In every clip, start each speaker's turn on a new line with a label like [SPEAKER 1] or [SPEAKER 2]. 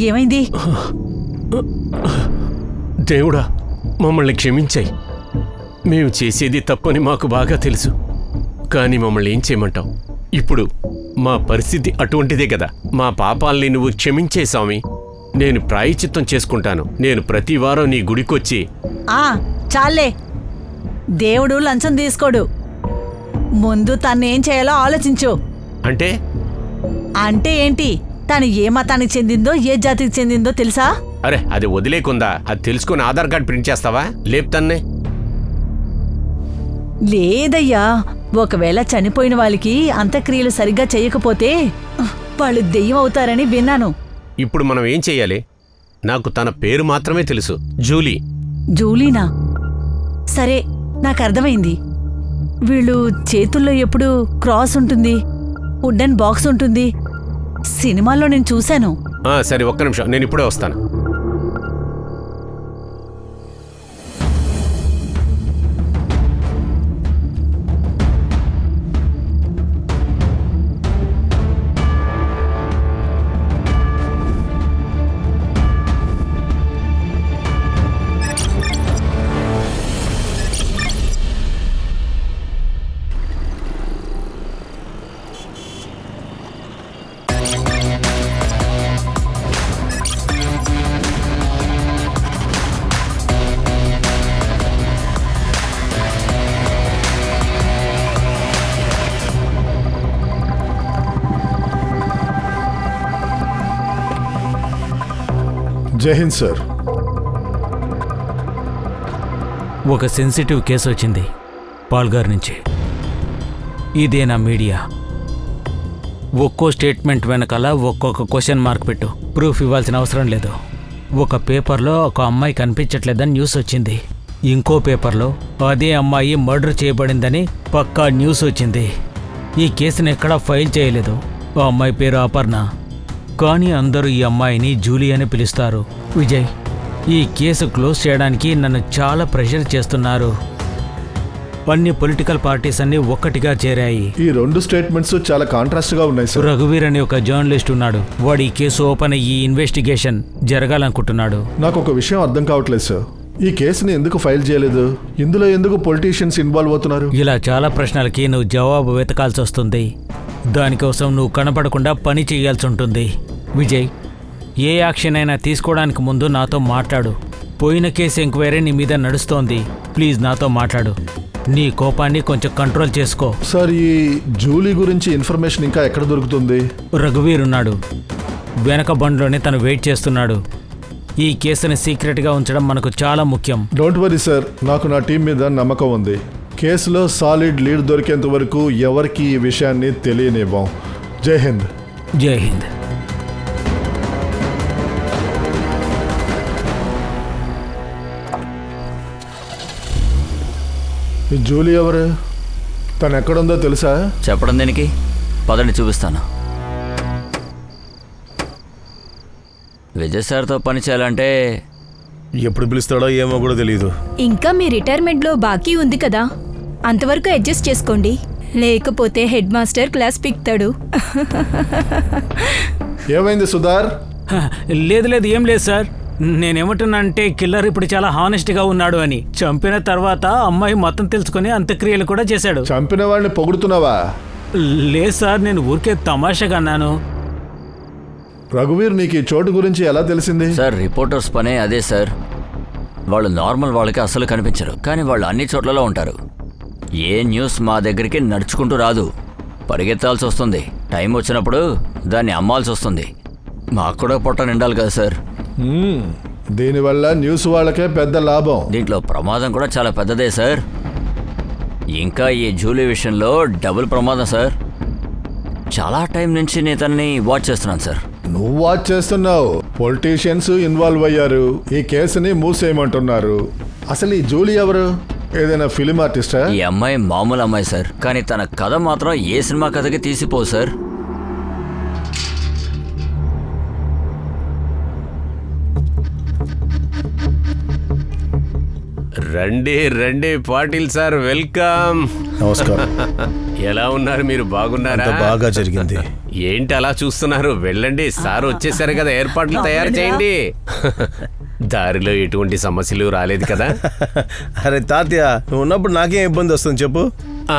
[SPEAKER 1] ఏమైంది?
[SPEAKER 2] దేవుడా, మమ్మల్ని క్షమించాయి. మేము చేసేది తప్పని మాకు బాగా తెలుసు. కానీ మమ్మల్ని ఏం చేయమంటావు? ఇప్పుడు మా పరిస్థితి అటువంటిదే కదా. మా పాపాల్ని నువ్వు క్షమించే స్వామి. నేను ప్రాయశ్చిత్తం చేసుకుంటాను. నేను ప్రతి వారం నీ గుడికొచ్చి.
[SPEAKER 1] చాలే, దేవుడు లంచం తీసుకోడు. ముందు తన్నేం చేయాలో ఆలోచించు. అంటే ఏంటి? తను ఏ మతానికి చెందిందో, ఏ జాతికి చెందిందో తెలుసా?
[SPEAKER 2] అరే, అది వదిలేకుందా? అది తెలుసుకుని ఆధార్ కార్డు ప్రింట్ చేస్తావా? లేపుతాన్నే.
[SPEAKER 1] లేదయ్యా, ఒకవేళ చనిపోయిన వాళ్ళకి అంత్యక్రియలు సరిగ్గా చేయకపోతే వాళ్ళు దెయ్యం అవుతారని విన్నాను.
[SPEAKER 2] ఇప్పుడు మనం ఏం చెయ్యాలి? నాకు తన పేరు మాత్రమే తెలుసు, జూలీ.
[SPEAKER 1] జూలీనా? సరే, నాకు అర్థమైంది. వీళ్ళు చేతుల్లో ఎప్పుడు క్రాస్ ఉంటుంది, వుడెన్ బాక్స్ ఉంటుంది. సినిమాల్లో నేను చూశాను.
[SPEAKER 2] సరే, ఒక్క నిమిషం, నేను ఇప్పుడే వస్తాను.
[SPEAKER 3] జై హింద్ సార్.
[SPEAKER 4] ఒక సెన్సిటివ్ కేసు వచ్చింది పాల్గార్ నుంచి. ఇదేనా మీడియా? ఒక్కో స్టేట్మెంట్ వెనకాల ఒక్కొక్క క్వశ్చన్ మార్క్ పెట్టు. ప్రూఫ్ ఇవ్వాల్సిన అవసరం లేదు. ఒక పేపర్లో ఒక అమ్మాయి కనిపించట్లేదని న్యూస్ వచ్చింది. ఇంకో పేపర్లో అదే అమ్మాయి మర్డర్ చేయబడిందని పక్కా న్యూస్ వచ్చింది. ఈ కేసును ఎక్కడా ఫైల్ చేయలేదు. ఆ అమ్మాయి పేరు అపర్ణ. కానీ అందరూ ఈ అమ్మాయిని జూలీ అని పిలుస్తారు. విజయ్, ఈ కేసు క్లోజ్ చేయడానికి నన్ను చాలా ప్రెషర్ చేస్తున్నారు. అన్ని పొలిటికల్ పార్టీస్ అన్ని ఒక్కటిగా చేరాయి.
[SPEAKER 3] ఈ రెండు స్టేట్మెంట్స్ చాలా కాంట్రాస్ట్ గా ఉన్నాయి సార్.
[SPEAKER 4] రఘువీర్ అని ఒక జర్నలిస్ట్ ఉన్నాడు. వాడు ఈ కేసు ఓపెన్ అయ్యి ఇన్వెస్టిగేషన్ జరగాలనుకుంటున్నాడు.
[SPEAKER 3] నాకు ఒక విషయం అర్థం కావట్లేదు సార్. ఈ కేసుని ఎందుకు ఫైల్ చేయలేదు? ఇందులో ఎందుకు పొలిటీషియన్స్ ఇన్వాల్వ్ అవుతున్నారు?
[SPEAKER 4] ఇలా చాలా ప్రశ్నలకి నువ్వు జవాబు వెతకాల్సి వస్తుంది. దానికోసం నువ్వు కనపడకుండా పని చేయాల్సి ఉంటుంది. విజయ్, ఏ యాక్షన్ అయినా తీసుకోవడానికి ముందు నాతో మాట్లాడు. పోయిన కేసు ఎంక్వైరీ నీ మీద నడుస్తోంది. ప్లీజ్ నాతో మాట్లాడు. నీ కోపాన్ని కొంచెం కంట్రోల్ చేసుకో.
[SPEAKER 3] సార్, ఈ జూలీ గురించి ఇన్ఫర్మేషన్ ఇంకా ఎక్కడ దొరుకుతుంది?
[SPEAKER 4] రఘువీర్ ఉన్నాడు వెనక బండ్లోనే. తను వెయిట్ చేస్తున్నాడు. ఈ కేసుని సీక్రెట్గా ఉంచడం మనకు చాలా ముఖ్యం.
[SPEAKER 3] డోంట్ వరీ సార్, నాకు నా టీం మీద నమ్మకం ఉంది. కేసులో సాలిడ్ లీడ్ దొరికేంత వరకు ఎవరికి ఈ విషయాన్ని తెలియనివ్వం. జై హింద్.
[SPEAKER 4] జై హింద్.
[SPEAKER 3] జూలీ ఎవరు? తను ఎక్కడుందో తెలుసా?
[SPEAKER 5] చెప్పడం దేనికి? పదండి చూపిస్తాను. విజయ్ సార్తో పని చేయాలంటే
[SPEAKER 6] ఎప్పుడు పిలుస్తాడో ఏమో కూడా తెలియదు.
[SPEAKER 7] ఇంకా మీ రిటైర్మెంట్లో బాకీ ఉంది కదా, అంతవరకు అడ్జస్ట్ చేసుకోండి. లేకపోతే హెడ్ మాస్టర్ క్లాస్ పీక్తాడు.
[SPEAKER 3] ఏమైంది సుధార్?
[SPEAKER 4] లేదు లేదు, ఏం లేదు సార్. నేనేమంటున్నా అంటే కిల్లర్ ఇప్పుడు చాలా హానెస్ట్గా ఉన్నాడు అని. చంపిన తర్వాత అమ్మాయి మొత్తం తెలుసుకుని అంత్యక్రియలు కూడా చేశాడు.
[SPEAKER 3] చంపిన వాడిని పొగుడుతున్నావా?
[SPEAKER 4] లేదు సార్, నేను ఊరికే తమాషాగా అన్నాను.
[SPEAKER 3] రఘువీర్, నీకు ఈ చోటు గురించి ఎలా తెలిసింది?
[SPEAKER 5] సార్, రిపోర్టర్స్ పనే అదే సార్. వాళ్ళు నార్మల్ వాళ్ళకి అసలు కనిపించరు, కానీ వాళ్ళు అన్ని చోట్లలో ఉంటారు. ఏ న్యూస్ మా దగ్గరికి నడుచుకుంటూ రాదు, పరిగెత్తాల్సి వస్తుంది. టైం వచ్చినప్పుడు దాన్ని అమ్మాల్సి వస్తుంది. మాకు కూడా పొట్ట నిండాలి కదా సార్.
[SPEAKER 3] దీనివల్ల న్యూస్ వాళ్ళకే పెద్ద లాభం.
[SPEAKER 5] దీంట్లో ప్రమాదం కూడా చాలా పెద్దదే సార్. ఇంకా ఈ జూలీ విషయంలో డబుల్ ప్రమాదం సార్. చాలా టైం నుంచి నేను తనని వాచ్ చేస్తున్నాను సార్.
[SPEAKER 3] నువ్వు వాచ్ చేస్తున్నావు, పొలిటీషియన్స్ ఇన్వాల్వ్ అయ్యారు, ఈ కేసుని మూసేయమంటున్నారు. అసలు ఈ జూలీ ఎవరు? ఏదైనా ఫిలిం ఆర్టిస్టా?
[SPEAKER 5] ఈ అమ్మాయి మామూలు అమ్మాయి సార్, కానీ తన కథ మాత్రం ఏ సినిమా కథకి తీసిపోవు సార్.
[SPEAKER 2] రండి రండి పాటిల్ సార్, వెల్కమ్.
[SPEAKER 6] నమస్కారం.
[SPEAKER 2] ఎలా ఉన్నారు మీరు? బాగున్నారా?
[SPEAKER 6] అంత బాగా జరిగింది.
[SPEAKER 2] ఏంటి అలా చూస్తున్నారు? వెళ్ళండి, సార్ వచ్చేసారు కదా, ఏర్పాట్లు తయారు చేయండి. దారిలో ఎటువంటి సమస్యలు రాలేదు కదా?
[SPEAKER 6] అరే తాతయ్య, నువ్వు ఉన్నప్పుడు నాకేం ఇబ్బంది వస్తుంది చెప్పు.
[SPEAKER 2] ఆ,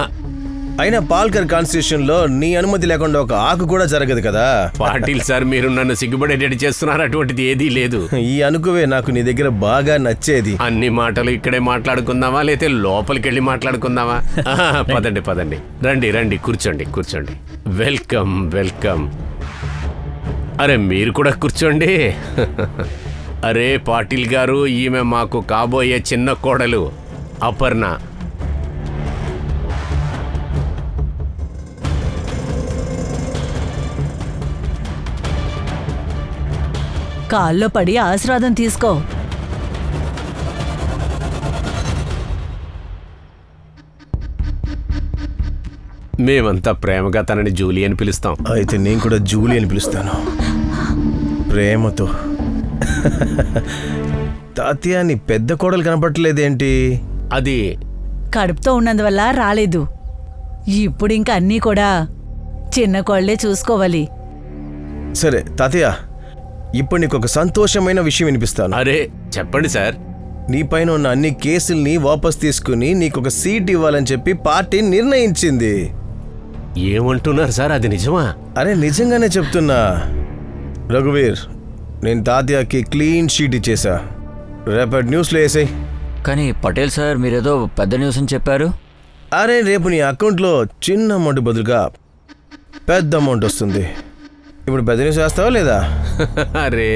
[SPEAKER 6] అయినా పాల్కర్ కాన్స్టిట్యూషన్ లో నీ అనుమతి లేకుండా ఒక ఆకు కూడా జరగదు కదా.
[SPEAKER 2] పాటిల్ సార్, మీరు నన్ను సిగ్గుపడేటట్టు చేస్తున్నారు. అటువంటిది ఏదీ లేదు.
[SPEAKER 6] ఈ అనుకువే నాకు నీ దగ్గర బాగా నచ్చేది.
[SPEAKER 2] అన్ని మాటలు ఇక్కడే మాట్లాడుకుందామా, లేతే లోపలికి వెళ్ళి మాట్లాడుకుందామా? పదండి పదండి, రండి రండి, కూర్చోండి కూర్చోండి. Welcome welcome. అరే మీరు కూడా కూర్చోండి. అరే పాటిల్ గారు, ఈమె మాకు కాబోయే చిన్న కోడలు అపర్ణ.
[SPEAKER 1] కాల్లో పడి ఆశీర్వాదం తీసుకో.
[SPEAKER 2] మేమంతా ప్రేమగా తనని జూలీ అని పిలుస్తాం.
[SPEAKER 6] అయితే నేను కూడా జూలీ అని పిలుస్తాను, ప్రేమతో. తాతయ్య, నీ పెద్ద కోడలు కనపడలేదేంటి?
[SPEAKER 2] అది
[SPEAKER 1] కడుపుతో ఉన్నందువల్ల రాలేదు. ఇప్పుడు ఇంక అన్నీ కూడా చిన్న కోళ్లే చూసుకోవాలి.
[SPEAKER 6] సరే తాతయ్య, ఇప్పుడు నీకు ఒక సంతోషమైన విషయం వినిపిస్తాను.
[SPEAKER 2] అరే చెప్పండి సార్.
[SPEAKER 6] నీ పైన ఉన్న అన్ని కేసుల్ని వాపస్ తీసుకుని నీకు ఒక సీట్ ఇవ్వాలని చెప్పి పార్టీ నిర్ణయించింది.
[SPEAKER 2] ఏమంటున్నారు సార్? అది నిజమా?
[SPEAKER 6] అరే నిజంగానే చెప్తున్నా రఘువీర్, నేను తాతయ్యకి క్లీన్ షీట్ ఇచ్చేసా. రేపటి న్యూస్లో వేసాయి.
[SPEAKER 5] కానీ పటేల్ సార్, మీరేదో పెద్ద న్యూస్ అని చెప్పారు.
[SPEAKER 6] అరే రేపు నీ అకౌంట్లో చిన్న అమౌంట్ బదులుగా పెద్ద అమౌంట్ వస్తుంది. ఇప్పుడు పెద్ద న్యూస్ వేస్తావా లేదా?
[SPEAKER 2] అరే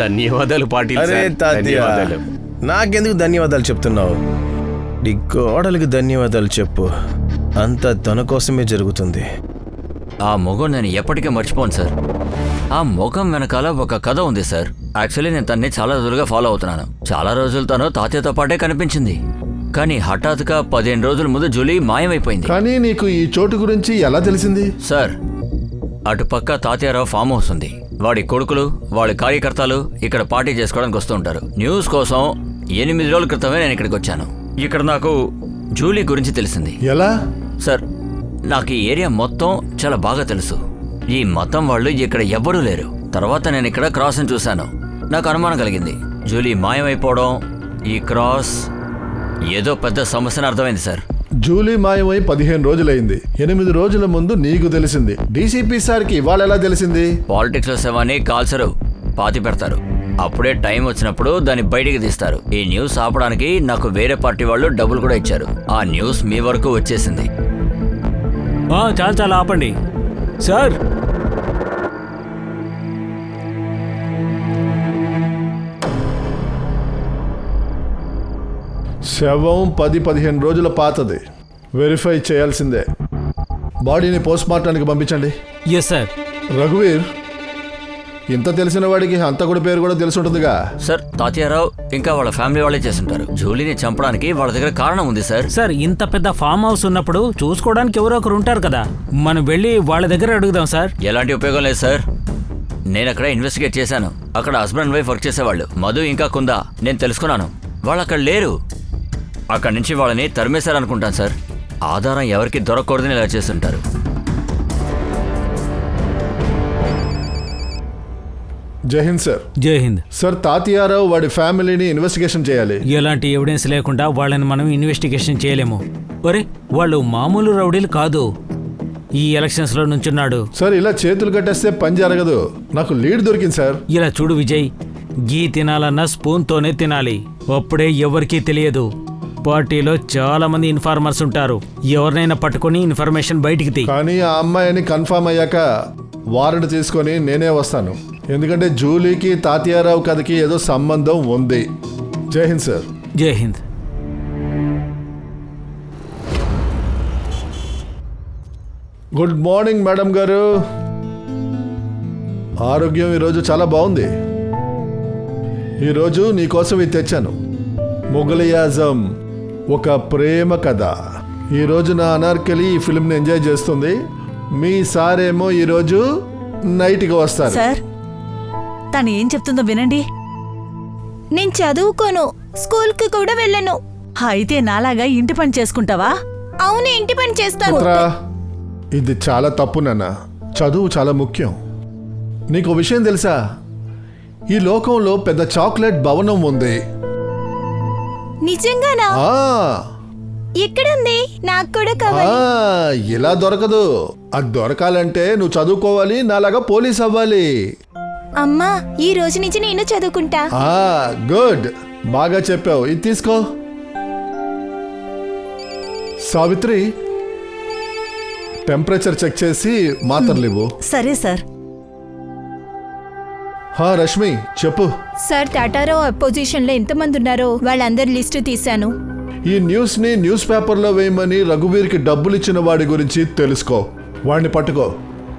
[SPEAKER 2] ధన్యవాదాలు పాటిల్
[SPEAKER 6] అరే
[SPEAKER 2] సార్,
[SPEAKER 6] తాతయ్య,
[SPEAKER 2] ధన్యవాదాలు.
[SPEAKER 6] నాకెందుకు ధన్యవాదాలు చెప్తున్నావు? నీ కోడలికి ధన్యవాదాలు చెప్పు. అంతా తన కోసమే జరుగుతుంది.
[SPEAKER 5] ఆ మొగం నేను ఎప్పటికీ మర్చిపోను సార్. ఆ మొగం వెనకాల ఒక కథ ఉంది సార్. యాక్చువల్లీ నేను తన్ని చాలా రోజులుగా ఫాలో అవుతున్నాను. చాలా రోజులు తను తాతయ్యతో పాటే కనిపించింది. కానీ హఠాత్తుగా 15 రోజుల ముందు జూలీ మాయమైపోయింది.
[SPEAKER 3] కానీ నీకు ఈ చోటు గురించి ఎలా తెలిసింది?
[SPEAKER 5] సార్, అటుపక్క తాతయ్యరావు ఫామ్ హౌస్ ఉంది. వాడి కొడుకులు, వాళ్ళ కార్యకర్తలు ఇక్కడ పార్టీ చేసుకోవడానికి వస్తూ ఉంటారు. న్యూస్ కోసం 8 రోజుల క్రితమే నేను ఇక్కడికి వచ్చాను. ఇక్కడ నాకు జూలీ గురించి తెలిసింది.
[SPEAKER 3] ఎలా?
[SPEAKER 5] సార్, నాకు ఈ ఏరియా మొత్తం చాలా బాగా తెలుసు. ఈ మతం వాళ్ళు ఇక్కడ ఎవ్వరూ లేరు. తర్వాత నేను ఇక్కడ క్రాస్ని చూశాను. నాకు అనుమానం కలిగింది. జూలీ మాయమైపోవడం, ఈ క్రాస్ ఏదో పెద్ద సమస్యను అర్థమైంది సార్.
[SPEAKER 3] జూలీ మాయమై 15 రోజులైంది. 8 రోజుల ముందు నీకు తెలిసింది. డీసీపీ సార్కి ఇవాళ ఎలా తెలిసింది?
[SPEAKER 5] పాలిటిక్స్లో శవాన్ని కాల్చరు, పాతి పెడతారు. అప్పుడే టైం వచ్చినప్పుడు దాన్ని బయటికి తీస్తారు. ఈ న్యూస్ ఆపడానికి నాకు వేరే పార్టీ వాళ్ళు డబ్బులు కూడా ఇచ్చారు. ఆ న్యూస్ మీ వరకు వచ్చేసింది.
[SPEAKER 4] చాలా చాలా ఆపండి సార్.
[SPEAKER 3] శవం 10-15 రోజుల పాతది. వెరిఫై చేయాల్సిందే. బాడీని పోస్ట్ మార్టానికి పంపించండి.
[SPEAKER 4] Yes sir.
[SPEAKER 3] రఘువీర్, ఇంత తెలిసిన వాడికి హంతకుడి పేరు కూడా తెలిసి ఉంటుందిగా.
[SPEAKER 5] సార్, తాతయ్యరావు ఇంకా వాళ్ళ ఫ్యామిలీ వాళ్ళే చేస్తుంటారు. జూలీని చంపడానికి వాళ్ళ దగ్గర కారణం ఉంది సార్.
[SPEAKER 4] సార్, ఇంత పెద్ద ఫామ్ హౌస్ ఉన్నప్పుడు చూసుకోవడానికి ఎవరో ఒకరు ఉంటారు కదా, మనం వెళ్ళి వాళ్ళ దగ్గర అడుగుదాం సార్.
[SPEAKER 5] ఎలాంటి ఉపయోగం లేదు సార్. నేను అక్కడ ఇన్వెస్టిగేట్ చేశాను. అక్కడ హస్బెండ్ వైఫ్ వర్క్ చేసేవాళ్ళు, మధు ఇంకా కుందా. నేను తెలుసుకున్నాను, వాళ్ళు అక్కడ లేరు. అక్కడి నుంచి వాళ్ళని తరిమేశారనుకుంటాను సార్. ఆధారం ఎవరికి దొరకకూడదని ఇలా చేస్తుంటారు.
[SPEAKER 3] జై హింద్ సార్.
[SPEAKER 4] జై హింద్
[SPEAKER 3] సార్, తాతయ్యరావు వాడి ఫ్యామిలీని ఇన్వెస్టిగేషన్ చేయాలి.
[SPEAKER 4] ఎలాంటి ఎవిడెన్స్ లేకుండా వాళ్ళని మనం ఇన్వెస్టిగేషన్ చేయలేము. ఒరే, వాళ్ళు మామూలు రౌడీలు కాదు. ఈ ఎలక్షన్స్ లో నుంచున్నాడు.
[SPEAKER 3] సార్, ఇలా చేతులు కట్టేస్తే పని జరగదు. నాకు లీడ్ దొరికింది సార్.
[SPEAKER 4] ఇలా చూడు విజయ్, గీ తినాలన్నా స్పూన్తోనే తినాలి. అప్పుడే ఎవరికీ తెలియదు. పార్టీలో చాలా మంది ఇన్ఫార్మర్స్ ఉంటారు. ఎవరినైనా పట్టుకొని ఇన్ఫర్మేషన్ బయటికి తీ.
[SPEAKER 3] కానీ ఆ అమ్మాయిని కన్ఫర్మ్ అయ్యాక వారెంట్ తీసుకొని నేనే వస్తాను. ఎందుకంటే జూలీకి తాతయ్యరావు కథకి ఏదో సంబంధం ఉంది. జై హింద్ సార్.
[SPEAKER 4] జై హింద్.
[SPEAKER 3] గుడ్ మార్నింగ్ మేడం గారు. ఆరోగ్యం ఈరోజు చాలా బాగుంది. ఈరోజు నీకోసం ఇది తెచ్చాను. మొఘలియాజం, ఒక ప్రేమ కథ. ఈరోజు నా అనార్కలి ఈ ఫిల్మ్ని ఎంజాయ్ చేస్తుంది. మీ సారేమో ఈరోజు నైట్కి వస్తారు.
[SPEAKER 1] సార్, తను ఏం చెప్తుందో వినండి.
[SPEAKER 7] నేను చదువుకోను. స్కూల్కి కూడా వెళ్ళను.
[SPEAKER 1] అయితే నాలాగా ఇంటి పని చేసుకుంటావా?
[SPEAKER 7] అవును, ఇంటి పని చేస్తాను.
[SPEAKER 3] పుత్రా, ఇది చాలా తప్పు నాన్న. చదువు చాలా ముఖ్యం. నీకు విషయం తెలుసా? ఈ లోకంలో పెద్ద చాక్లెట్ భవనం ఉంది.
[SPEAKER 7] నిజంగానా?
[SPEAKER 3] ఆ,
[SPEAKER 7] ఎక్కడుంది? నాకు కూడా
[SPEAKER 3] ఆ,
[SPEAKER 7] కావాలి.
[SPEAKER 3] ఇలా దొరకదు. అది దొరకాలంటే నువ్వు చదువుకోవాలి, నాలాగా పోలీస్ అవ్వాలి.
[SPEAKER 7] అమ్మా, ఈ రోజు నుంచి నేను చదువుకుంటా.
[SPEAKER 3] ఆ, గుడ్, బాగా చెప్పావు. ఇది తీసుకో. సావిత్రి, టెంపరేచర్ చెక్ చేసి మాత్రలు ఇవ్వు.
[SPEAKER 1] సరే సార్.
[SPEAKER 3] రష్మి చెప్పు.
[SPEAKER 7] సార్, టాటారావు అపోజిషన్ లో ఎంతమంది ఉన్నారో వాళ్ళందరి లిస్టు తీశాను.
[SPEAKER 3] ఈ న్యూస్ ని న్యూస్ పేపర్లో వేయమని రఘువీర్కి డబ్బులు ఇచ్చిన వాడి గురించి తెలుసుకో. వాడిని పట్టుకో,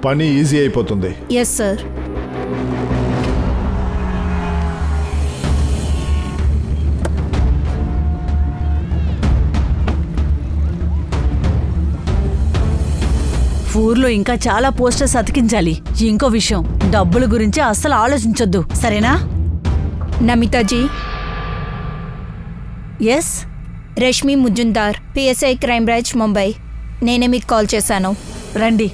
[SPEAKER 3] పని ఈజీ అయిపోతుంది.
[SPEAKER 7] Yes sir.
[SPEAKER 1] ఊర్లో ఇంకా చాలా పోస్టర్స్ అతికించాలి. ఇంకో విషయం, డబ్బుల గురించి అస్సలు ఆలోచించొద్దు, సరేనా?
[SPEAKER 7] Namitaji.
[SPEAKER 1] Yes.
[SPEAKER 7] Rashmi Majumdar, PSI crime branch, Mumbai. నేనే మీకు కాల్ చేశాను.
[SPEAKER 1] రండి.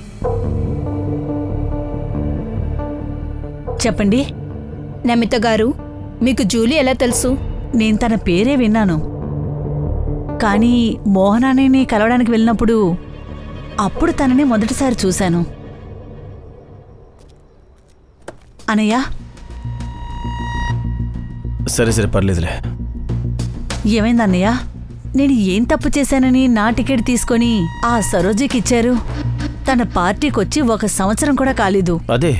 [SPEAKER 1] చెప్పండి.
[SPEAKER 7] నమిత గారు, మీకు జూలీ ఎలా తెలుసు?
[SPEAKER 1] నేను తన పేరే విన్నాను, కానీ మోహనాని కలవడానికి వెళ్ళినప్పుడు అప్పుడు తనని మొదటిసారి చూశాను. అనయ్య.
[SPEAKER 6] సరే సరే, పర్లేదులే.
[SPEAKER 1] ఏమైంది అన్నయ్య? నేను ఏం తప్పు చేశానని నా టికెట్ తీసుకొని ఆ సరోజికి ఇచ్చారు? తన పార్టీకొచ్చి 1 సంవత్సరం కూడా కాలేదు.
[SPEAKER 6] అదే,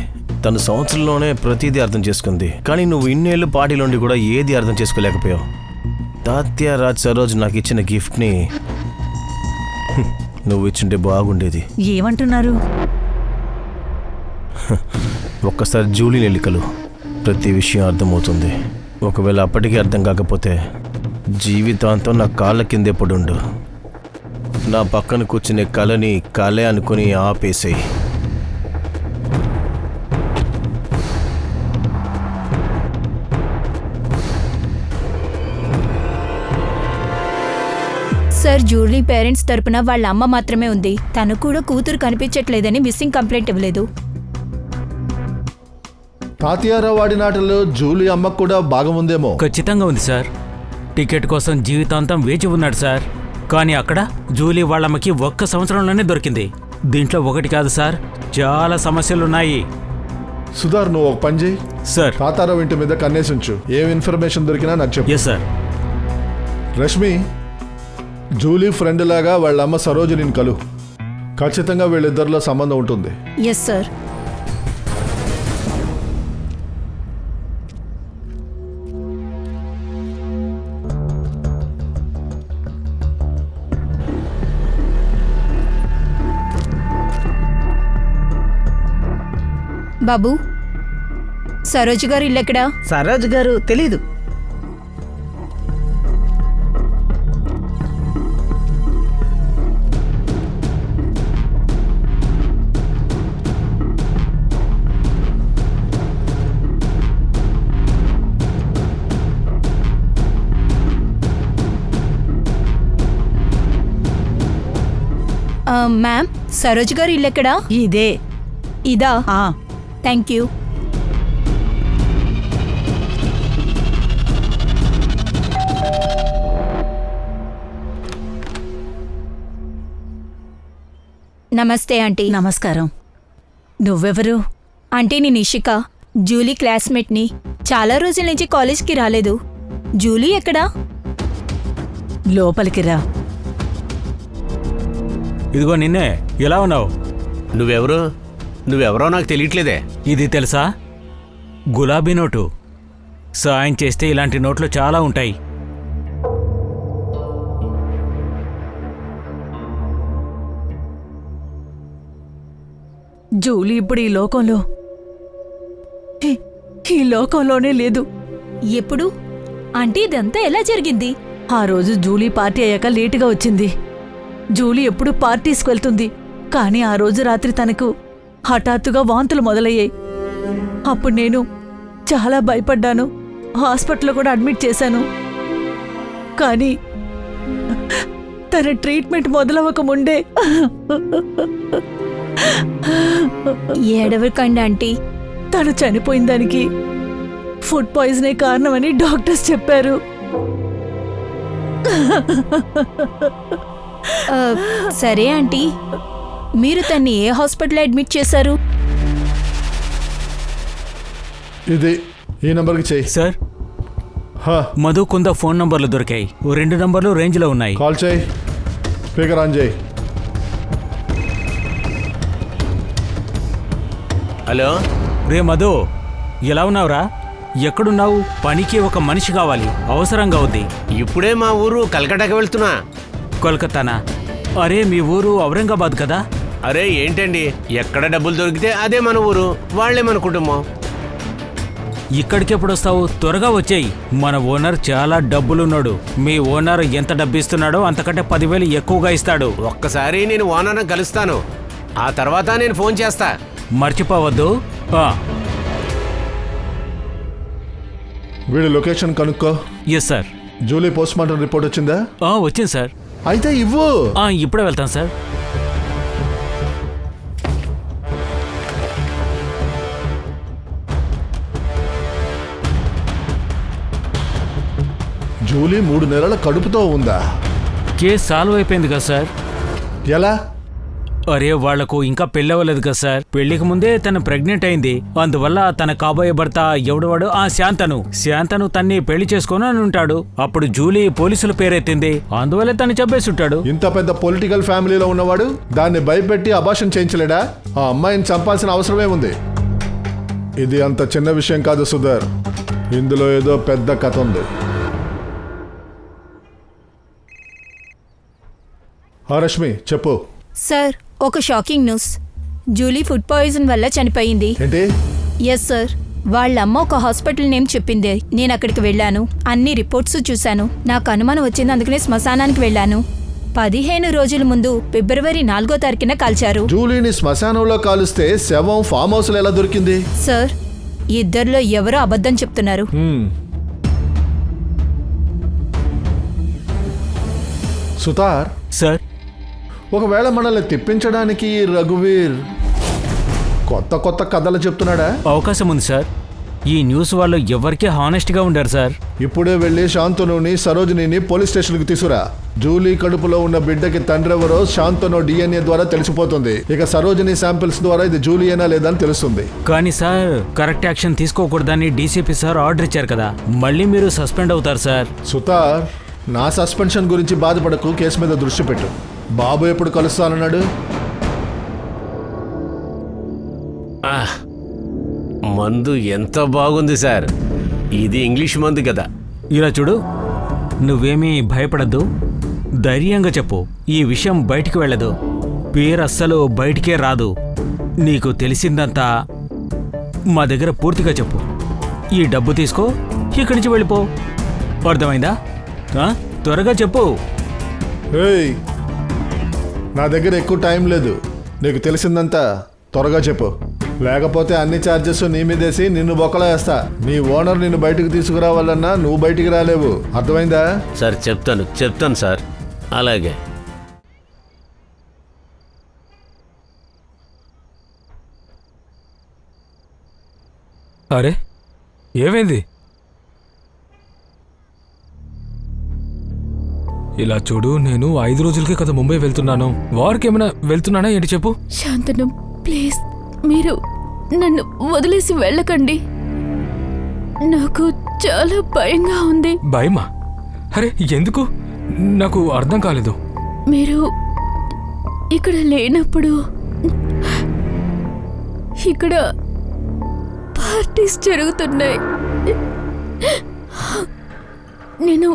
[SPEAKER 6] తను సంవత్సరంలోనే ప్రతిదీ అర్థం చేసుకుంది. కానీ నువ్వు ఇన్నేళ్ళు పార్టీలోండి కూడా ఏది అర్థం చేసుకోలేకపోయావు. తాత్య రాజ్ సరోజ్ నాకు ఇచ్చిన గిఫ్ట్ని నువ్వు ఇచ్చింటే బాగుండేది.
[SPEAKER 1] ఏమంటున్నారు?
[SPEAKER 6] ఒక్కసారి జూలీని ఎన్నికలు, ప్రతి విషయం అర్థమవుతుంది. ఒకవేళ అప్పటికీ అర్థం కాకపోతే జీవితాంతం నా కాళ్ళ కిందే పడుండు. నా పక్కన కూర్చునే కళని కళే అనుకుని ఆపేసేయి.
[SPEAKER 7] సార్, జూలీ పేరెంట్స్ తరపున వాళ్ళ అమ్మ మాత్రమే ఉంది. తను కూడా కూతురు కనిపించట్లేదని మిస్సింగ్ కంప్లైంట్ ఇవ్వలేదు.
[SPEAKER 3] తాతయ్యారావు వాడి నాటలో జూలీ అమ్మకు కూడా భాగం ఉందేమో.
[SPEAKER 4] ఖచ్చితంగా ఉంది సార్. టికెట్ కోసం జీవితాంతం వేచి ఉన్నాడు సార్. కానీ అక్కడ జూలీ వాళ్ళమ్మకి 1 సంవత్సరంలోనే దొరికింది. దీంట్లో ఒకటి కాదు సార్, చాలా సమస్యలున్నాయి.
[SPEAKER 3] సుధార్, నువ్వు ఒక పని చేయి.
[SPEAKER 4] సార్.
[SPEAKER 3] తాతారావు ఇంటి మీద కన్నేసి ఉంచు. ఏం ఇన్ఫర్మేషన్ దొరికినా నాకు చెప్పు.
[SPEAKER 4] Yes sir.
[SPEAKER 3] Rashmi, Julie friend లాగా వాళ్ళ అమ్మ సరోజిని కలు. ఖచ్చితంగా వీళ్ళిద్దరిలో సంబంధం ఉంటుంది.
[SPEAKER 7] Yes sir. బాబు, సరోజ్ గారు ఇల్లు ఎక్కడా?
[SPEAKER 8] సరోజ్ గారు తెలీదు.
[SPEAKER 7] మ్యామ్, సరోజ్ గారు ఇల్లు ఎక్కడా?
[SPEAKER 1] ఇదే.
[SPEAKER 7] ఇదా?
[SPEAKER 1] ఆ,
[SPEAKER 7] థ్యాంక్ యూ. నమస్తే ఆంటీ.
[SPEAKER 1] నమస్కారం. నువ్వెవరు?
[SPEAKER 7] ఆంటీ, నేను ఇషిక, జూలీ క్లాస్మేట్ని. చాలా రోజుల నుంచి కాలేజ్కి రాలేదు. జూలీ ఎక్కడా?
[SPEAKER 1] లోపలికి రా.
[SPEAKER 4] ఇదిగో నిన్నే. ఎలా ఉన్నావు?
[SPEAKER 2] నువ్వెవరో నాకు తెలియట్లేదే.
[SPEAKER 4] ఇది తెలుసా? గులాబీ నోటు. సాయం చేస్తే ఇలాంటి నోట్లు చాలా ఉంటాయి.
[SPEAKER 1] జూలీ ఇప్పుడు ఈ లోకంలోనే లేదు.
[SPEAKER 7] ఎప్పుడు? ఆంటీ, ఇదంతా ఎలా జరిగింది?
[SPEAKER 1] ఆ రోజు జూలీ పార్టీ అయ్యాక లేటుగా వచ్చింది. జూలీ ఎప్పుడు పార్టీస్కి వెళ్తుంది, కానీ ఆ రోజు రాత్రి తనకు హఠాత్తుగా వాంతులు మొదలయ్యాయి. అప్పుడు నేను చాలా భయపడ్డాను. హాస్పిటల్లో కూడా అడ్మిట్ చేశాను. కానీ తన ట్రీట్మెంట్ మొదలవ్వక ముందే
[SPEAKER 7] ఏడవకండి ఆంటీ.
[SPEAKER 1] తను చనిపోయిన దానికి ఫుడ్ పాయిజనే కారణమని డాక్టర్స్ చెప్పారు.
[SPEAKER 7] సరే ఆంటీ, మీరు తన్ని ఏ హాస్పిటల్ అడ్మిట్ చేశారు?
[SPEAKER 3] ఇది ఈ నంబర్కి చెయ్యి.
[SPEAKER 4] సార్, మధు కుంద ఫోన్ నంబర్లు దొరికాయి. 2 నంబర్లు రేంజ్లో ఉన్నాయి.
[SPEAKER 3] కాల్ చేయి, స్పీకర్ ఆన్ చేయి.
[SPEAKER 2] హలో,
[SPEAKER 4] రే మధు, ఎలా ఉన్నావురా? ఎక్కడున్నావు? పనికి ఒక మనిషి కావాలి, అవసరంగా ఉంది.
[SPEAKER 2] ఇప్పుడే మా ఊరు కలకటాకి వెళ్తున్నా.
[SPEAKER 4] కోల్కతానా? అరే మీ ఊరు ఔరంగాబాద్ కదా?
[SPEAKER 2] అరే ఏంటండి, ఎక్కడ డబ్బులు దొరికితే అదే మన ఊరు, వాళ్లే మన కుటుంబం.
[SPEAKER 4] ఇక్కడికి ఎప్పుడు వస్తావు? త్వరగా వచ్చేయి. మన ఓనర్ చాలా డబ్బులున్నాడు. మీ ఓనర్ ఎంత డబ్బు ఇస్తున్నాడో అంతకంటే 10,000 ఎక్కువగా ఇస్తాడు.
[SPEAKER 2] ఒక్కసారి నేను ఓనర్ని కలుస్తాను, ఆ తర్వాత నేను ఫోన్ చేస్తా.
[SPEAKER 4] మర్చిపోవద్దు.
[SPEAKER 3] వీడి లొకేషన్ కనుక్కో.
[SPEAKER 4] Yes sir.
[SPEAKER 3] Julie post mortem report వచ్చిందా?
[SPEAKER 4] వచ్చింది సార్.
[SPEAKER 3] అయితే ఇవ్వు.
[SPEAKER 4] ఇప్పుడే వెళ్తాను సార్.
[SPEAKER 3] జూలీ 3 నెలల కడుపుతో ఉందా?
[SPEAKER 4] కేసు సాల్వ్ అయిపోయింది కదా సార్.
[SPEAKER 3] ఎలా?
[SPEAKER 4] అరే వాళ్లకు ఇంకా పెళ్ళవలేదు కదా సార్. పెళ్లికి ముందే తను ప్రెగ్నెంట్ అయింది. అందువల్ల తన కాబోయే భర్త ఎవడవాడు? శాంతను తన్ని పెళ్లి చేసుకొని ఉంటాడు. అప్పుడు జూలీ పోలీసుల పేరెత్తింది, అందువల్ల తను చంపేసి ఉంటాడు.
[SPEAKER 3] ఇంత పెద్ద పొలిటికల్ ఫ్యామిలీలో ఉన్నవాడు దాన్ని భయపెట్టి అబార్షన్ చేయించలేడా? ఆ అమ్మాయిని చంపాల్సిన అవసరమే ఉంది. ఇది అంత చిన్న విషయం కాదు సుధర్, ఇందులో ఏదో పెద్ద కథ ఉంది. రష్మి చెప్పు.
[SPEAKER 7] సార్, ఒక shocking news. Julie food poison వల్ల చనిపోయింది.
[SPEAKER 3] ఏంటి?
[SPEAKER 7] Yes sir. వాళ్ళమ్మ ఒక హాస్పిటల్ నేమ్ చెప్పింది. నేను అక్కడికి వెళ్ళాను, అన్ని రిపోర్ట్స్ చూశాను. నాకు అనుమానం వచ్చింది, అందుకనే శ్మశానానికి వెళ్ళాను. 15 రోజుల ముందు ఫిబ్రవరి 4వ తారీఖున కాల్చారు.
[SPEAKER 3] జూలీని శ్మశానంలో కాలుస్తే శవం ఫామ్ హౌస్ లో ఎలా దొరికింది?
[SPEAKER 7] సార్, ఇద్దరిలో ఎవరో అబద్ధం చెప్తున్నారు.
[SPEAKER 3] సుతార్
[SPEAKER 4] సార్,
[SPEAKER 3] ఒకవేళ మనల్ని తిప్పించడానికి రఘువీర్ కొత్త కథలు చెప్తున్నాడా?
[SPEAKER 4] అవకాశం ఉంది సార్. ఈ న్యూస్ వాళ్ళు ఎవరికీ హానెస్ట్గా ఉండారు సార్.
[SPEAKER 3] ఇప్పుడే వెళ్ళి శాంతనుని సరోజిని పోలీస్ స్టేషన్కి తీసుకురా. జూలీ కడుపులో ఉన్న బిడ్డకి తండ్రి ఎవరో శాంతను DNA ద్వారా తెలిసిపోతుంది. ఇక సరోజిని శాంపిల్స్ ద్వారా ఇది జూలియేనా లేదా అని తెలుస్తుంది.
[SPEAKER 4] కానీ సార్, కరెక్ట్ యాక్షన్ తీసుకోకూడదని DCP సార్ ఆర్డర్ ఇచ్చారు కదా, మళ్ళీ మీరు సస్పెండ్ అవుతారు సార్.
[SPEAKER 3] సుతార్, నా సస్పెన్షన్ గురించి బాధపడకు, కేసు మీద దృష్టి పెట్టు. బాబు ఎప్పుడు కలుస్తానన్నాడు?
[SPEAKER 2] మందు ఎంత బాగుంది సార్. ఇది ఇంగ్లీష్ మందు కదా.
[SPEAKER 4] ఇలా చూడు, నువ్వేమీ భయపడద్దు, ధైర్యంగా చెప్పు. ఈ విషయం బయటికి వెళ్ళదు, పేరు అస్సలు బయటికే రాదు. నీకు తెలిసిందంతా మా దగ్గర పూర్తిగా చెప్పు. ఈ డబ్బు తీసుకో, ఇక్కడి నుంచి వెళ్ళిపో. అర్థమైందా? త్వరగా చెప్పు.
[SPEAKER 3] ఏయ్, నా దగ్గర ఎక్కువ టైం లేదు. నీకు తెలిసిందంతా త్వరగా చెప్పు, లేకపోతే అన్ని ఛార్జెస్ నీ మీదేసి నిన్ను బొక్కలా వేస్తా. నీ ఓనర్ నిన్ను బయటకు తీసుకురావాలన్నా నువ్వు బయటికి రాలేవు. అర్థమైందా?
[SPEAKER 2] సార్ చెప్తాను సార్. అలాగే.
[SPEAKER 8] అరే ఏమైంది? ఇలా చూడు, నేను 5 రోజులకే కదా ముంబై వెళ్తున్నాను. వారికి ఏమైనా వెళ్తున్నానా ఏంటి చెప్పు.
[SPEAKER 9] శాంతనం, ప్లీజ్ మీరు నన్ను వదిలేసి వెళ్ళకండి. నాకు చాలా భయంగా ఉంది.
[SPEAKER 8] భయమా? అరే ఎందుకు? నాకు అర్థం కాలేదు.
[SPEAKER 9] మీరు ఇక్కడ లేనప్పుడు ఇక్కడ పార్టీస్ జరుగుతున్నాయి. నేను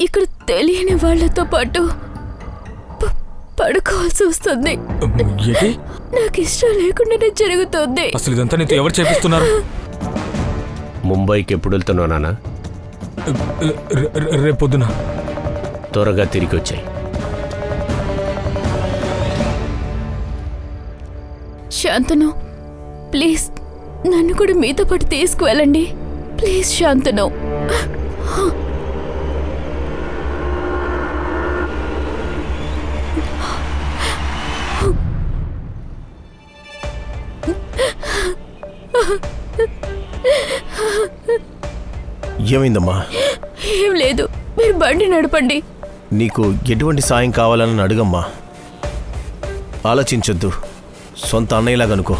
[SPEAKER 9] ఇక్కడ తెలియని వాళ్ళతో పాటు పడుకోవాల్సి వస్తుంది.
[SPEAKER 8] ఏంటి?
[SPEAKER 9] నాకు ఇష్టం లేకుండానే జరుగుతుంది.
[SPEAKER 8] అసలు ఇదంతా నీతో ఎవరు చేపిస్తున్నారు?
[SPEAKER 2] ముంబైకి ఎప్పుడు వెళ్తున్నావు నాన్న?
[SPEAKER 8] రేపొద్దున.
[SPEAKER 2] త్వరగా తిరిగి వచ్చాయి.
[SPEAKER 9] శాంతను, ప్లీజ్ నన్ను కూడా మీతో పాటు తీసుకువెళ్ళండి. ప్లీజ్ శాంతను.
[SPEAKER 6] ఏమైందమ్మా?
[SPEAKER 9] ఏం లేదు, మీరు బండి నడపండి.
[SPEAKER 6] నీకు ఎటువంటి సాయం కావాలని అడుగమ్మా. ఆలోచించొద్దు, సొంత అన్నయ్యలాగా అనుకో.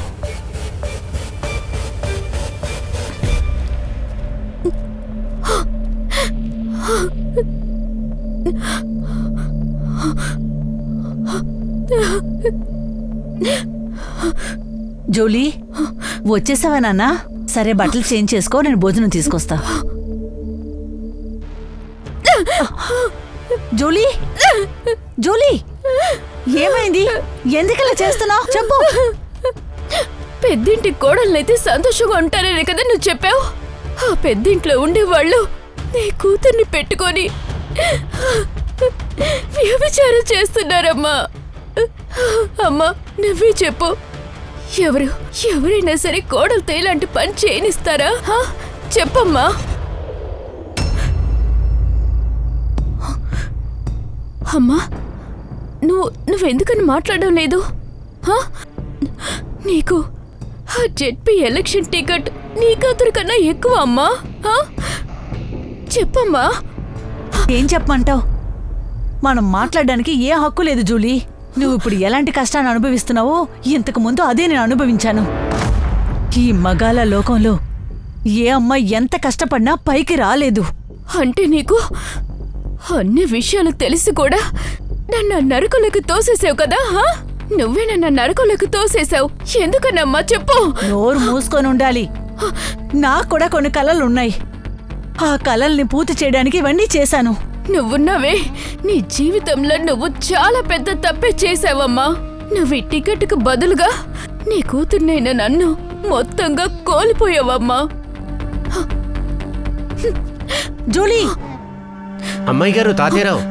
[SPEAKER 1] జూలీ, వచ్చేసావా నాన్నా? సరే, బట్టలు చేంజ్ చేసుకో, నేను భోజనం తీసుకొస్తా. జూలీ, జూలీ, ఏమైంది? ఎందుకలా చేస్తున్నావు? చెప్పు.
[SPEAKER 9] పెద్దింటి కోడళ్ళైతే సంతోషంగా ఉంటారనే కదా నువ్వు చెప్పావు. ఆ పెద్దింట్లో ఉండేవాళ్ళు నీ కూతుర్ని పెట్టుకొని వ్యభిచారం చేస్తున్నారమ్మా. అమ్మా, నువ్వే చెప్పు, ఎవరైనా సరే కోడలతో ఇలాంటి పని చేయనిస్తారా? చెప్పమ్మా. అమ్మా, నువ్వెందుకని మాట్లాడడం లేదు? నీకు ఆ జెడ్పీ ఎలక్షన్ టికెట్ నీ కూతురు కన్నా ఎక్కువ అమ్మా. చెప్పమ్మా.
[SPEAKER 1] ఏం చెప్పమంటావు? మనం మాట్లాడడానికి ఏ హక్కు లేదు జూలీ. నువ్వు ఇప్పుడు ఎలాంటి కష్టాన్ని అనుభవిస్తున్నావో ఇంతకు ముందు అదే నేను అనుభవించాను. ఈ మగాళ్ళ లోకంలో ఏ అమ్మాయి ఎంత కష్టపడినా పైకి రాలేదు.
[SPEAKER 9] అంటే నీకు అన్ని విషయాలు తెలిసి కూడా నన్ను నరకలోకి తోసేసావు కదా? నువ్వే నన్ను నరకలోకి తోసేసావు. ఎందుకన్నమ్మా చెప్పు.
[SPEAKER 1] నోరు మూసుకొని ఉండాలి. నాకు కూడా కొన్ని కలలున్నాయి. ఆ కలల్ని పూర్తి చేయడానికి ఇవన్నీ చేశాను.
[SPEAKER 9] నువ్వున్నావే, నీ జీవితంలో నువ్వు చాలా పెద్ద తప్పే చేసావమ్మా. నువ్వు ఈ టికెట్కు బదులుగా నీ కూతుర్నైనా నన్ను మొత్తంగా కోల్పోయావమ్మా.
[SPEAKER 1] జూలీ.
[SPEAKER 2] అమ్మాయి గారు, తాతయ్యరావు,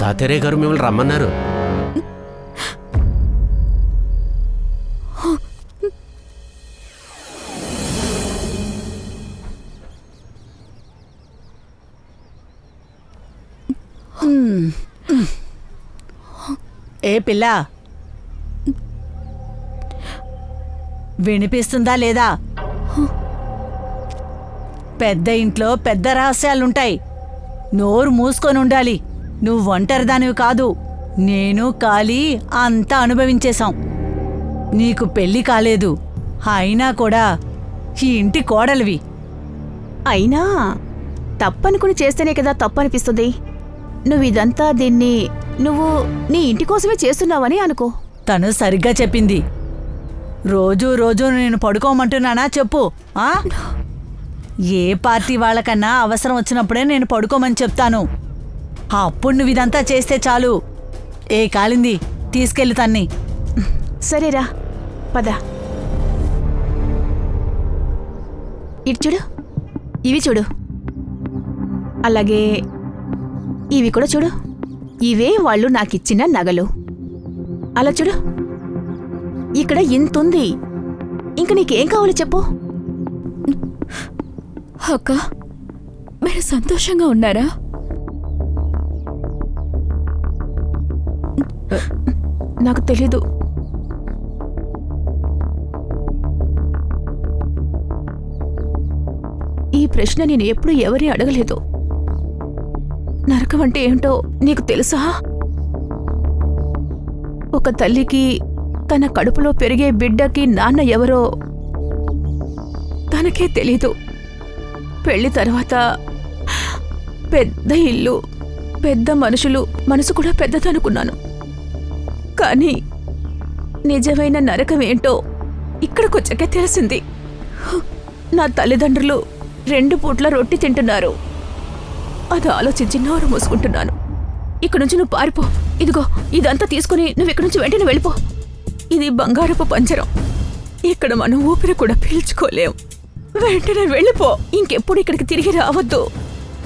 [SPEAKER 2] తాతయ్య గారు మిమ్మల్ని రమ్మన్నారు.
[SPEAKER 1] ఏ పిల్ల, వినిపిస్తుందా లేదా? పెద్ద ఇంట్లో పెద్ద రహస్యాలుంటాయి. నోరు మూసుకొని ఉండాలి. నువ్వు ఒంటరిదానివి కాదు. నేను కాలి అంతా అనుభవించేశాం. నీకు పెళ్లి కాలేదు, అయినా కూడా ఈ ఇంటి కోడలివి.
[SPEAKER 10] అయినా తప్పనుకుని చేస్తేనే కదా తప్పనిపిస్తుంది. నువ్విదంతా నువ్వు నీ ఇంటి కోసమే చేస్తున్నావని అనుకో.
[SPEAKER 1] తను సరిగ్గా చెప్పింది. రోజూ రోజూ నేను పడుకోమంటున్నానా చెప్పు. ఏ పార్టీ వాళ్ళకన్నా అవసరం వచ్చినప్పుడే నేను పడుకోమని చెప్తాను. అప్పుడు నువ్వు ఇదంతా చేస్తే చాలు. ఏ కాలింది, తీసుకెళ్ళి తన్ని.
[SPEAKER 10] సరేరా, పద. ఇటు చూడు, ఇవి చూడు, అలాగే ఇవి కూడా చూడు. ఇవే వాళ్ళు నాకిచ్చిన నగలు. అలా చూడు, ఇక్కడ ఇంతుంది. ఇంక నీకేం కావాలో చెప్పు.
[SPEAKER 9] అక్క, మీరు సంతోషంగా ఉన్నారా?
[SPEAKER 10] నాకు తెలీదు. ఈ ప్రశ్న నేను ఎప్పుడూ ఎవరిని అడగలేదు. నరకం అంటే ఏంటో నీకు తెలుసా? ఒక తల్లికి తన కడుపులో పెరిగే బిడ్డకి నాన్న ఎవరో తనకే తెలీదు. పెళ్లి తర్వాత పెద్ద ఇల్లు, పెద్ద మనుషులు, మనసు కూడా పెద్దదనుకున్నాను. కానీ నిజమైన నరకం ఏంటో ఇక్కడికొచ్చాకే తెలిసింది. నా తల్లిదండ్రులు 2 పూట్ల రొట్టి తింటున్నారు. అది ఆలోచించి నోరు మూసుకుంటున్నాను. ఇక్కడ నుంచి నువ్వు పారిపో. ఇదిగో, ఇదంతా తీసుకుని నువ్వు ఇక్కడి నుంచి వెంటనే వెళ్ళిపో. ఇది బంగారపు పంజరం. ఇక్కడ మనం ఊపిరి కూడా పీల్చుకోలేం. వెంటనే వెళ్ళిపో. ఇంకెప్పుడు ఇక్కడికి తిరిగి రావద్దు.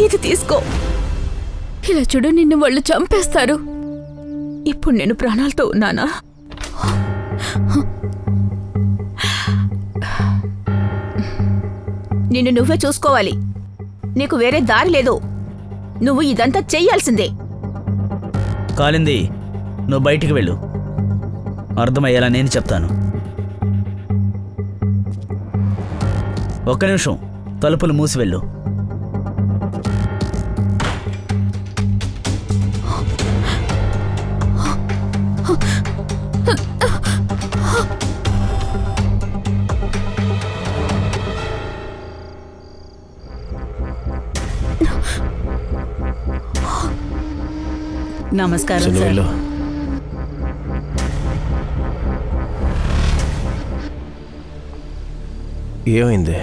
[SPEAKER 10] ఇది తీసుకో.
[SPEAKER 9] ఇలా చూడు, నిన్ను వాళ్ళు చంపేస్తారు.
[SPEAKER 10] ఇప్పుడు నేను ప్రాణాలతో ఉన్నానా? నిన్ను నువ్వే చూసుకోవాలి. నీకు వేరే దారి లేదు. నువ్వు ఇదంతా చెయ్యాల్సిందే.
[SPEAKER 11] కాలింది, నువ్వు బయటికి వెళ్ళు. అర్థమయ్యేలా నేను చెప్తాను. ఒక్క నిమిషం, తలుపులు మూసి వెళ్ళు.
[SPEAKER 1] నమస్కారం
[SPEAKER 6] చలో
[SPEAKER 1] సార్.
[SPEAKER 6] వెళ్ళు. ఏమైంది?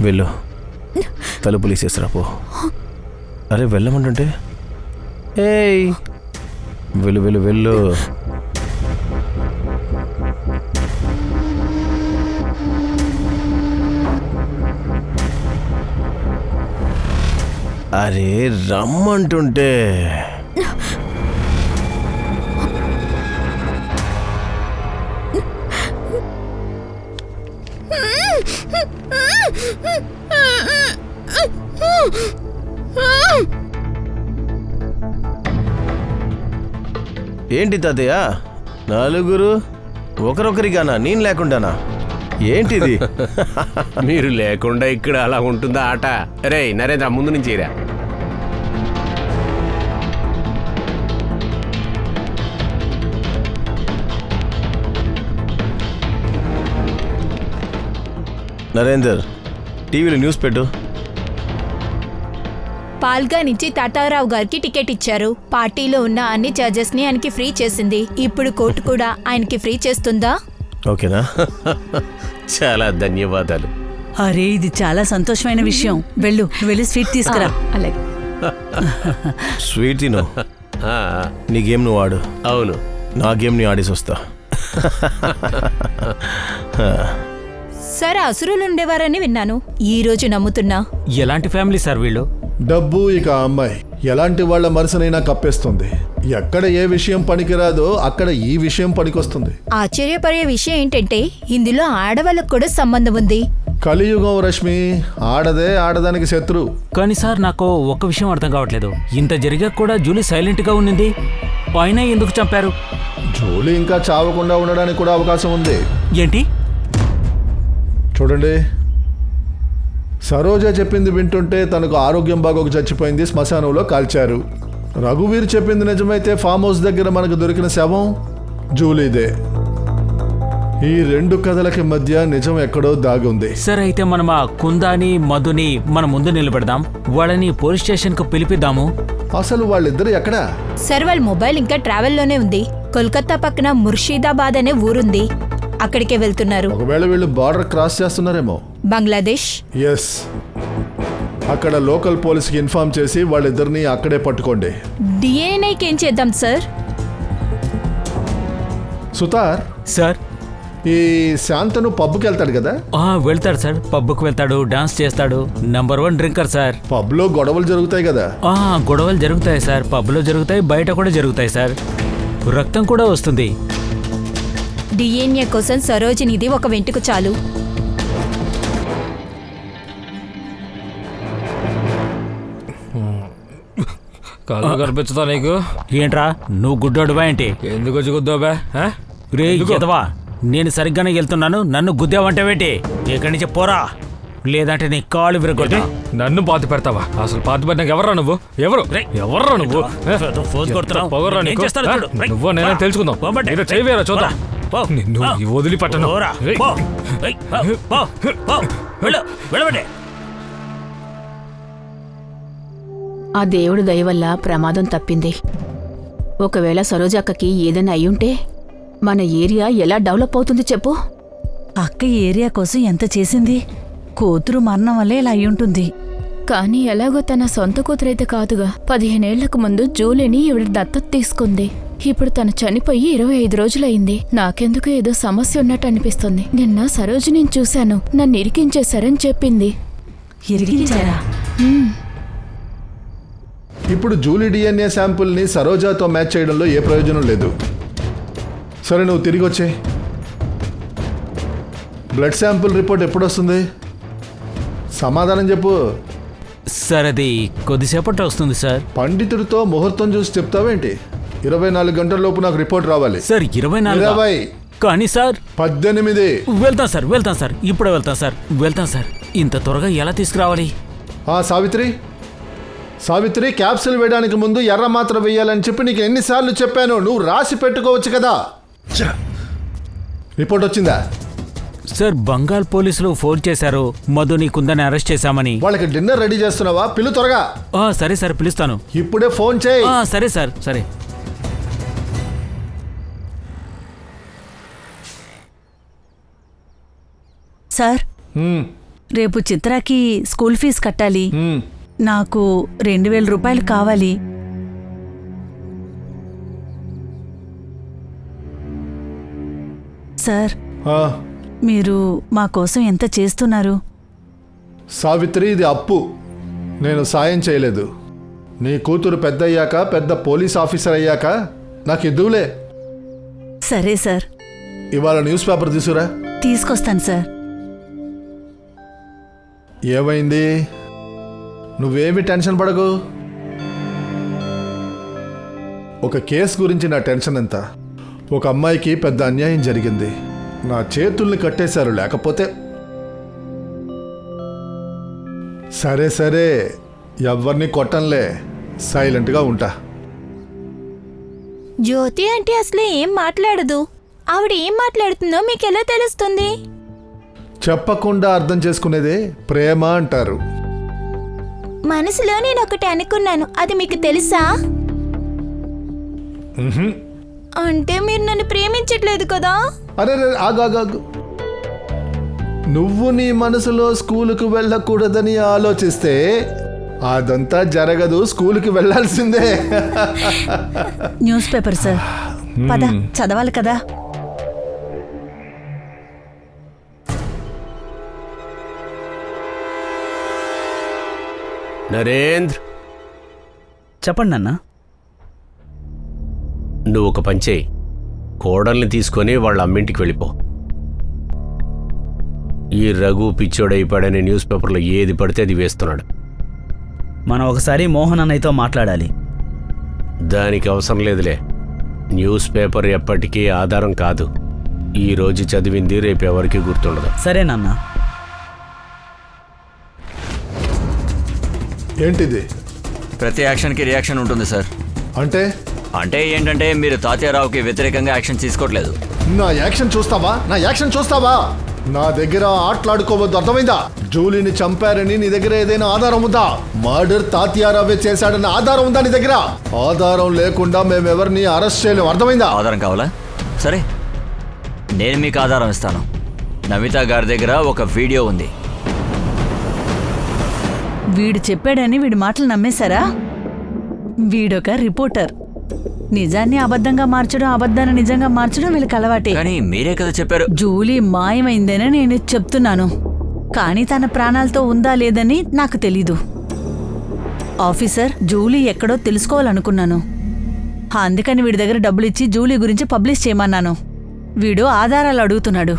[SPEAKER 6] వెళ్ళు, తలుపులు తీసేసిరా పో. అరే వెళ్ళమంటుంటే ఏయ్ వెళ్ళు వెళ్ళు వెళ్ళు. అరే రమ్మంటుంటే ఏంటి తాతయ్య నలుగురు ఒకరొకరిగానా? నేను లేకుండానా? ఏంటిది?
[SPEAKER 2] మీరు లేకుండా ఇక్కడ అలా ఉంటుందా ఆట? రే నరేంద్ర ముందు నుంచి రా.
[SPEAKER 6] నరేందర్ టీవీలో న్యూస్ పెట్టు.
[SPEAKER 7] పాల్గా నుంచి తాతారావు గారికి టికెట్ ఇచ్చారు. పార్టీలో ఉన్న అన్ని చార్జెస్ ని ఆయనకి ఫ్రీ చేసింది. ఇప్పుడు కోర్టు కూడా ఆయనకి ఫ్రీ చేస్తుందా?
[SPEAKER 6] ఓకేనా?
[SPEAKER 2] చాలా ధన్యవాదాలు.
[SPEAKER 1] అరే ఇది చాలా సంతోషమైన విషయం. వెళ్ళు, నువ్వు వెళ్ళి స్వీట్ తీసుకురా.
[SPEAKER 10] అలాగే.
[SPEAKER 6] స్వీట్ తిను.
[SPEAKER 2] ఆ,
[SPEAKER 6] నీ గేమ్ నువ్వు ఆడు,
[SPEAKER 2] అవును.
[SPEAKER 6] నా గేమ్ ని ఆడేసి వస్తా.
[SPEAKER 7] సరే అసురులు ఉండేవారని విన్నాను. ఈ రోజు నమ్ముతున్నా.
[SPEAKER 4] ఎలాంటి ఫ్యామిలీ సార్ వీళ్ళు?
[SPEAKER 3] డబ్బు ఇక అమ్మాయి ఎలాంటి వాళ్ళ మనసునైనా కప్పేస్తుంది. ఎక్కడ ఏ విషయం పనికిరాదో అక్కడ ఈ విషయం పనికొస్తుంది.
[SPEAKER 7] ఆశ్చర్యపడే విషయం ఏంటంటే ఇందులో ఆడవాళ్ళకు కూడా సంబంధం ఉంది.
[SPEAKER 3] కలియుగం రశ్మి, ఆడదే ఆడదానికి శత్రు.
[SPEAKER 4] కానీ సార్ నాకు ఒక్క విషయం అర్థం కావట్లేదు. ఇంత జరిగాక కూడా జూలీ సైలెంట్గా ఉన్నింది. ఆయన ఎందుకు చంపారు?
[SPEAKER 3] జూలీ ఇంకా చావకుండా ఉండడానికి కూడా అవకాశం ఉంది.
[SPEAKER 4] ఏంటి?
[SPEAKER 3] చూడండి, సరోజ చెప్పింది వింటుంటే తనకు ఆరోగ్యం బాగోక చచ్చిపోయింది, శ్మశానంలో కాల్చారు. రఘువీర్ చెప్పింది నిజమైతే ఫామ్ హౌస్ దగ్గర మనకు దొరికిన శవం జూలీదే. ఈ రెండు కథలకి మధ్య నిజం ఎక్కడో దాగుంది.
[SPEAKER 4] సరే అయితే మనం ఆ కుందాని మధుని మన ముందు నిలబెడదాం. వాళ్ళని పోలీస్ స్టేషన్కు పిలిపిద్దాము.
[SPEAKER 3] అసలు వాళ్ళిద్దరు ఎక్కడా?
[SPEAKER 7] సార్ వాళ్ళ మొబైల్ ఇంకా ట్రావెల్లోనే ఉంది. కోల్కతా పక్కన ముర్షిదాబాద్ అనే ఊరుంది, అక్కడికే వెళ్తున్నారు.
[SPEAKER 3] ఒకవేళ వీళ్ళు బార్డర్ క్రాస్ చేస్తున్నారేమో.
[SPEAKER 7] బంగ్లాదేశ్.
[SPEAKER 3] ఎస్, అక్కడ లోకల్ పోలీస్కి ఇన్ఫార్మ్ చేసి వాళ్ళిద్దరిని అక్కడే పట్టుకోండి.
[SPEAKER 7] డిఎన్ఏకి ఏం చేద్దాం సార్?
[SPEAKER 3] సుతార్,
[SPEAKER 4] సార్
[SPEAKER 3] ఈ శాంతను పబ్కి వెళ్తాడు కదా?
[SPEAKER 4] వెళ్తాడు సార్. పబ్కి వెళ్తాడు, డాన్స్ చేస్తాడు. #1 డ్రింకర్ సార్.
[SPEAKER 3] పబ్లో గొడవలు జరుగుతాయి కదా?
[SPEAKER 4] గొడవలు జరుగుతాయి సార్. పబ్లో జరుగుతాయి, బయట కూడా జరుగుతాయి సార్. రక్తం కూడా వస్తుంది.
[SPEAKER 7] డిఎన్ఏ కోసం సరోజినిది ఒక వెంటుకు చాలు.
[SPEAKER 8] కాలు కనిపించుతా నీకు?
[SPEAKER 4] ఏంట్రా నువ్వు గుడ్డోడువా ఏంటి?
[SPEAKER 8] ఎందుకు వచ్చి గుద్దాబా?
[SPEAKER 4] రే ఎదవా, నేను సరిగ్గానే వెళ్తున్నాను, నన్ను గుద్దావంటావేంటి? ఇక్కడి నుంచి పోరా, లేదంటే నీ కాళ్ళు విరగొట్టి.
[SPEAKER 8] నన్ను పాతి పెడతావా? అసలు పాతి పెట్టినాక ఎవర్రా నువ్వు? ఎవర్రా నువ్వు? నువ్వు నేనే తెలుసుకుందాం. చేయవేరా చూద్దాం. నిన్ను వదిలిపెట్టను.
[SPEAKER 10] ఆ దేవుడి దయ వల్ల ప్రమాదం తప్పింది. ఒకవేళ సరోజక్కకి ఏదైనా అయ్యుంటే మన ఏరియా ఎలా డెవలప్ అవుతుంది చెప్పు?
[SPEAKER 1] అక్క ఈ ఏరియా కోసం ఎంత చేసింది. కూతురు మరణం వల్లే ఇలా అయ్యుంటుంది.
[SPEAKER 9] కానీ ఎలాగో తన సొంత కూతురైతే కాదుగా. 15 ఏళ్లకు ముందు జూలీని ఈవిడ దత్తత తీసుకుంది. ఇప్పుడు తను చనిపోయి 25 రోజులైంది. నాకెందుకు ఏదో సమస్య ఉన్నట్టు అనిపిస్తుంది. నిన్న సరోజిని చూశాను, నన్ను ఇరికించేశారని చెప్పింది.
[SPEAKER 1] ఇరికించారా?
[SPEAKER 3] ఇప్పుడు జూలీ డిఎన్ఏ శాంపుల్ని సరోజాతో మ్యాచ్ చేయడంలో ఏ ప్రయోజనం లేదు. సరే నువ్వు తిరిగి వచ్చే. బ్లడ్ శాంపుల్ రిపోర్ట్ ఎప్పుడు వస్తుంది? సమాధానం చెప్పు.
[SPEAKER 4] సార్ అది కొద్దిసేపట్లో వస్తుంది సార్.
[SPEAKER 3] పండితుడితో ముహూర్తం చూసి చెప్తావేంటి? 24 గంటల లోపు నాకు రిపోర్ట్ రావాలి.
[SPEAKER 4] సార్ 24?
[SPEAKER 3] 20.
[SPEAKER 4] కానీ సార్
[SPEAKER 3] 18.
[SPEAKER 4] వెళ్తాం సార్. ఇప్పుడే వెళ్తాం సార్. ఇంత త్వరగా ఎలా తీసుకురావాలి?
[SPEAKER 3] సావిత్రి క్యాప్సిల్ వేయడానికి ముందు ఎర్ర మాత్ర వేయాలని చెప్పి నీకు ఎన్నిసార్లు చెప్పాను? నువ్వు రాసి పెట్టుకోవచ్చు కదా. రిపోర్ట్ వచ్చిందా?
[SPEAKER 4] సార్ బంగాల్ పోలీసులు ఫోన్ చేశారు మధు నీకుందని అరెస్ట్ చేశామని.
[SPEAKER 3] వాళ్ళకి డిన్నర్ రెడీ చేస్తున్నావా? పిలు త్వరగా.
[SPEAKER 4] సరే సార్ పిలుస్తాను.
[SPEAKER 3] ఇప్పుడే ఫోన్ చేయి.
[SPEAKER 4] సరే సార్ సరే.
[SPEAKER 1] సార్, రేపు చిత్రాకి స్కూల్ ఫీజు కట్టాలి. నాకు 2000 రూపాయలు కావాలి. సార్, మీరు మా కోసం ఎంత చేస్తున్నారు?
[SPEAKER 3] సావిత్రి, ఇది అప్పు. నేను సాయం చేయలేదు. నీ కూతురు పెద్దయ్యాక, పెద్ద పోలీస్ ఆఫీసర్ అయ్యాక నాకు ఇద్దులే.
[SPEAKER 1] సరే సార్.
[SPEAKER 3] ఇవాళ న్యూస్ పేపర్ తీసుకురా.
[SPEAKER 1] తీసుకొస్తాను సార్.
[SPEAKER 3] ఏమైంది? నువ్వేమి టెన్షన్ పడకు. ఒక కేసు గురించి నా టెన్షన్ ఎంత. ఒక అమ్మాయికి పెద్ద అన్యాయం జరిగింది. నా చేతుల్ని కట్టేశారు. లేకపోతే సరే సరే, ఎవరిని కొట్టంలే, సైలెంట్గా ఉంటా.
[SPEAKER 7] జ్యోతి అంటే అసలు ఏం మాట్లాడదు. ఆవిడ ఏం మాట్లాడుతుందో మీకెలా తెలుస్తుంది?
[SPEAKER 3] చెప్పకుండా అర్థం చేసుకునేదే ప్రేమ అంటారు.
[SPEAKER 7] మనసులో నేను ఒకటి అనుకున్నాను, అది మీకు తెలుసా? అంటే మీరు నన్ను ప్రేమించట్లేదు కదా?
[SPEAKER 3] అరే ఆగాగు. నువ్వు నీ మనసులో స్కూలుకు వెళ్ళకూడదని ఆలోచిస్తే అదంతా జరగదు. స్కూలుకి వెళ్ళాల్సిందే.
[SPEAKER 1] న్యూస్ పేపర్ సార్, పద చదవాలి కదా.
[SPEAKER 2] నరేంద్ర,
[SPEAKER 11] చెప్పండి నాన్న.
[SPEAKER 2] నువ్వు ఒక పని చేయి. కోడల్ని తీసుకొని వాళ్ళ అమ్మింటికి వెళ్ళిపో. ఈ రఘు పిచ్చోడైపాడని న్యూస్ పేపర్లో ఏది పడితే అది వేస్తున్నాడు.
[SPEAKER 11] మనం ఒకసారి మోహన్ అన్నయ్యతో మాట్లాడాలి.
[SPEAKER 2] దానికి అవసరం లేదులే. న్యూస్ పేపర్ ఎప్పటికీ ఆధారం కాదు. ఈ రోజు చదివింది రేపు ఎవరికి గుర్తుండదు.
[SPEAKER 11] సరే నాన్న.
[SPEAKER 3] ఏంటిది?
[SPEAKER 5] ప్రతి యాక్షన్కి రియాక్షన్ ఉంటుంది సార్.
[SPEAKER 3] అంటే
[SPEAKER 5] ఏంటంటే మీరు తాత్యారావుకి వ్యతిరేకంగా యాక్షన్ తీసుకోవట్లేదు.
[SPEAKER 3] నా యాక్షన్ చూస్తావా? నా దగ్గర ఆటలాడుకోవద్దు, అర్థమైందా? జూలీని చంపారని నీ దగ్గర ఏదైనా ఆధారం ఉందా? మర్డర్ తాత్యారావే చేశాడన్న ఆధారం ఉందా నీ దగ్గర? ఆధారం లేకుండా మేమెవరిని అరెస్ట్ చేయలేము, అర్థమైందా?
[SPEAKER 5] ఆధారం కావాలా? సరే, నేను మీకు ఆధారం ఇస్తాను. నమిత గారి దగ్గర ఒక వీడియో ఉంది.
[SPEAKER 1] వీడు చెప్పాడని వీడి మాటలు నమ్మేశారా? వీడొక రిపోర్టర్. నిజాన్ని అబద్ధంగా మార్చడం, అబద్ధాన్ని నిజంగా మార్చడం వీళ్ళకి అలవాటే.
[SPEAKER 5] కానీ మీరే కదా చెప్పారు
[SPEAKER 1] జూలీ మాయమైందని నేను చెప్తున్నాను. కానీ తన ప్రాణాలతో ఉందా లేదని నాకు తెలీదు. ఆఫీసర్, జూలీ ఎక్కడో తెలుసుకోవాలనుకున్నాను. అందుకని వీడి దగ్గర డబ్బులు ఇచ్చి జూలీ గురించి పబ్లిష్ చేయమన్నాను. వీడు ఆధారాలు అడుగుతున్నాడు.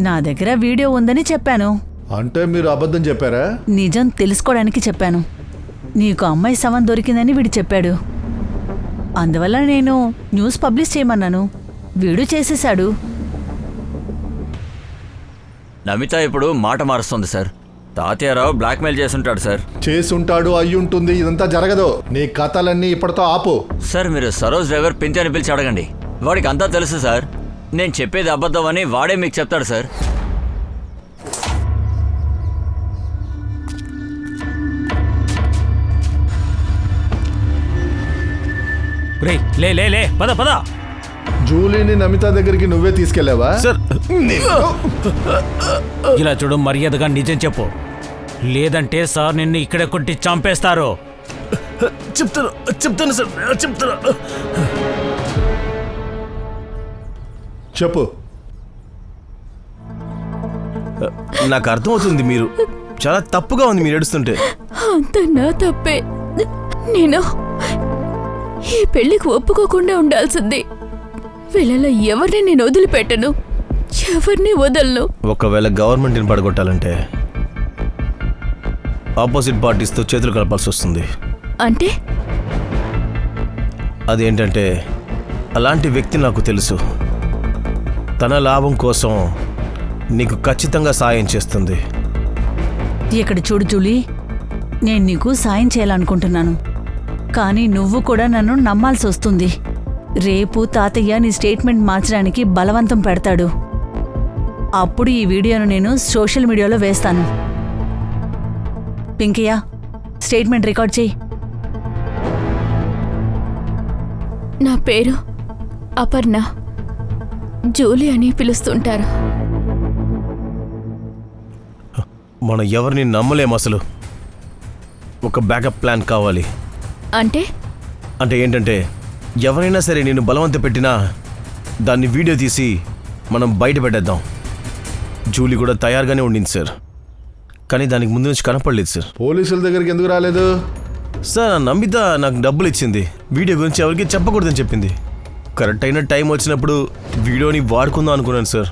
[SPEAKER 1] నా దగ్గర వీడియో ఉందని చెప్పాను.
[SPEAKER 3] అంటే మీరు అబద్ధం చెప్పారా?
[SPEAKER 1] నిజం తెలుసుకోవడానికి చెప్పాను. నీకు అమ్మాయి శవం దొరికిందని వీడు చెప్పాడు. అందువల్ల నేను న్యూస్ పబ్లిష్ చేయమన్నాను. వీడు చేసేశాడు.
[SPEAKER 5] నమిత ఇప్పుడు మాట మారుస్తుంది సార్. తాత్యారావు బ్లాక్మెయిల్ చేసుంటాడు సార్.
[SPEAKER 3] చేసుంటాడు, అయ్యుంటుంది. ఇదంతా జరగదు. నీ కథలన్నీ ఇప్పటితో ఆపు.
[SPEAKER 5] సార్, మీరు సరోజ్ డ్రైవర్ పింతి అని పిలిచి అడగండి. వాడికి అంతా తెలుసు సార్. నేను చెప్పేది అబద్ధం అని వాడే మీకు చెప్తాడు సార్.
[SPEAKER 4] లే లే లే పద పద.
[SPEAKER 3] జూలీని నమిత దగ్గరికి నువ్వే తీసుకెళ్ళావా?
[SPEAKER 6] సార్,
[SPEAKER 4] ఇలా చూడు, మర్యాదగా నిజం చెప్పు, లేదంటే సార్ నిన్ను ఇక్కడే కొట్టి చంపేస్తారు.
[SPEAKER 6] చెప్తాను సార్, చెప్తాను.
[SPEAKER 3] చెప్పు.
[SPEAKER 6] నాకు అర్థమవుతుంది, మీరు చాలా తప్పుగా ఉంది మీరు ఏడుస్తుంటే.
[SPEAKER 9] అంత నా తప్పే. నేను ఈ పెళ్లికి ఒప్పుకోకుండా ఉండాల్సింది. వీళ్ళలో ఎవరిని నేను వదిలిపెట్టను, ఎవరిని వదలను.
[SPEAKER 6] ఒకవేళ గవర్నమెంట్ని పడగొట్టాలంటే ఆపోజిట్ పార్టీస్తో చేతులు కలపాల్సి వస్తుంది.
[SPEAKER 9] అంటే
[SPEAKER 6] అదేంటంటే, అలాంటి వ్యక్తి నాకు తెలుసు. తన లాభం కోసం నీకు ఖచ్చితంగా సాయం చేస్తుంది.
[SPEAKER 1] ఇక్కడ చూడు జూలీ, నేను నీకు సాయం చేయాలనుకుంటున్నాను. కానీ నువ్వు కూడా నన్ను నమ్మాల్సి వస్తుంది. రేపు తాతయ్య నీ స్టేట్మెంట్ మార్చడానికి బలవంతం పెడతాడు. అప్పుడు ఈ వీడియోను నేను సోషల్ మీడియాలో వేస్తాను. పింకయ్య, స్టేట్మెంట్ రికార్డ్ చేయి.
[SPEAKER 9] నా పేరు అపర్ణ, జూలీ అని పిలుస్తుంటారు.
[SPEAKER 6] మనం ఎవరిని నమ్మలేం అసలు. ఒక బ్యాకప్ ప్లాన్ కావాలి.
[SPEAKER 9] అంటే
[SPEAKER 6] అంటే ఏంటంటే ఎవరైనా సరే నేను బలవంత పెట్టినా దాన్ని వీడియో తీసి మనం బయట పెట్టేద్దాం. జూలీ కూడా తయారుగానే ఉండింది సార్, కానీ దానికి ముందు నుంచి కనపడలేదు సార్.
[SPEAKER 3] పోలీసుల దగ్గరికి ఎందుకు రాలేదు?
[SPEAKER 6] సార్ ఆ నమ్మిత నాకు డబ్బులు ఇచ్చింది, వీడియో గురించి ఎవరికి చెప్పకూడదని చెప్పింది. కరెక్ట్ అయిన టైం వచ్చినప్పుడు వీడియోని వాడుకుందాం అనుకున్నాను సార్.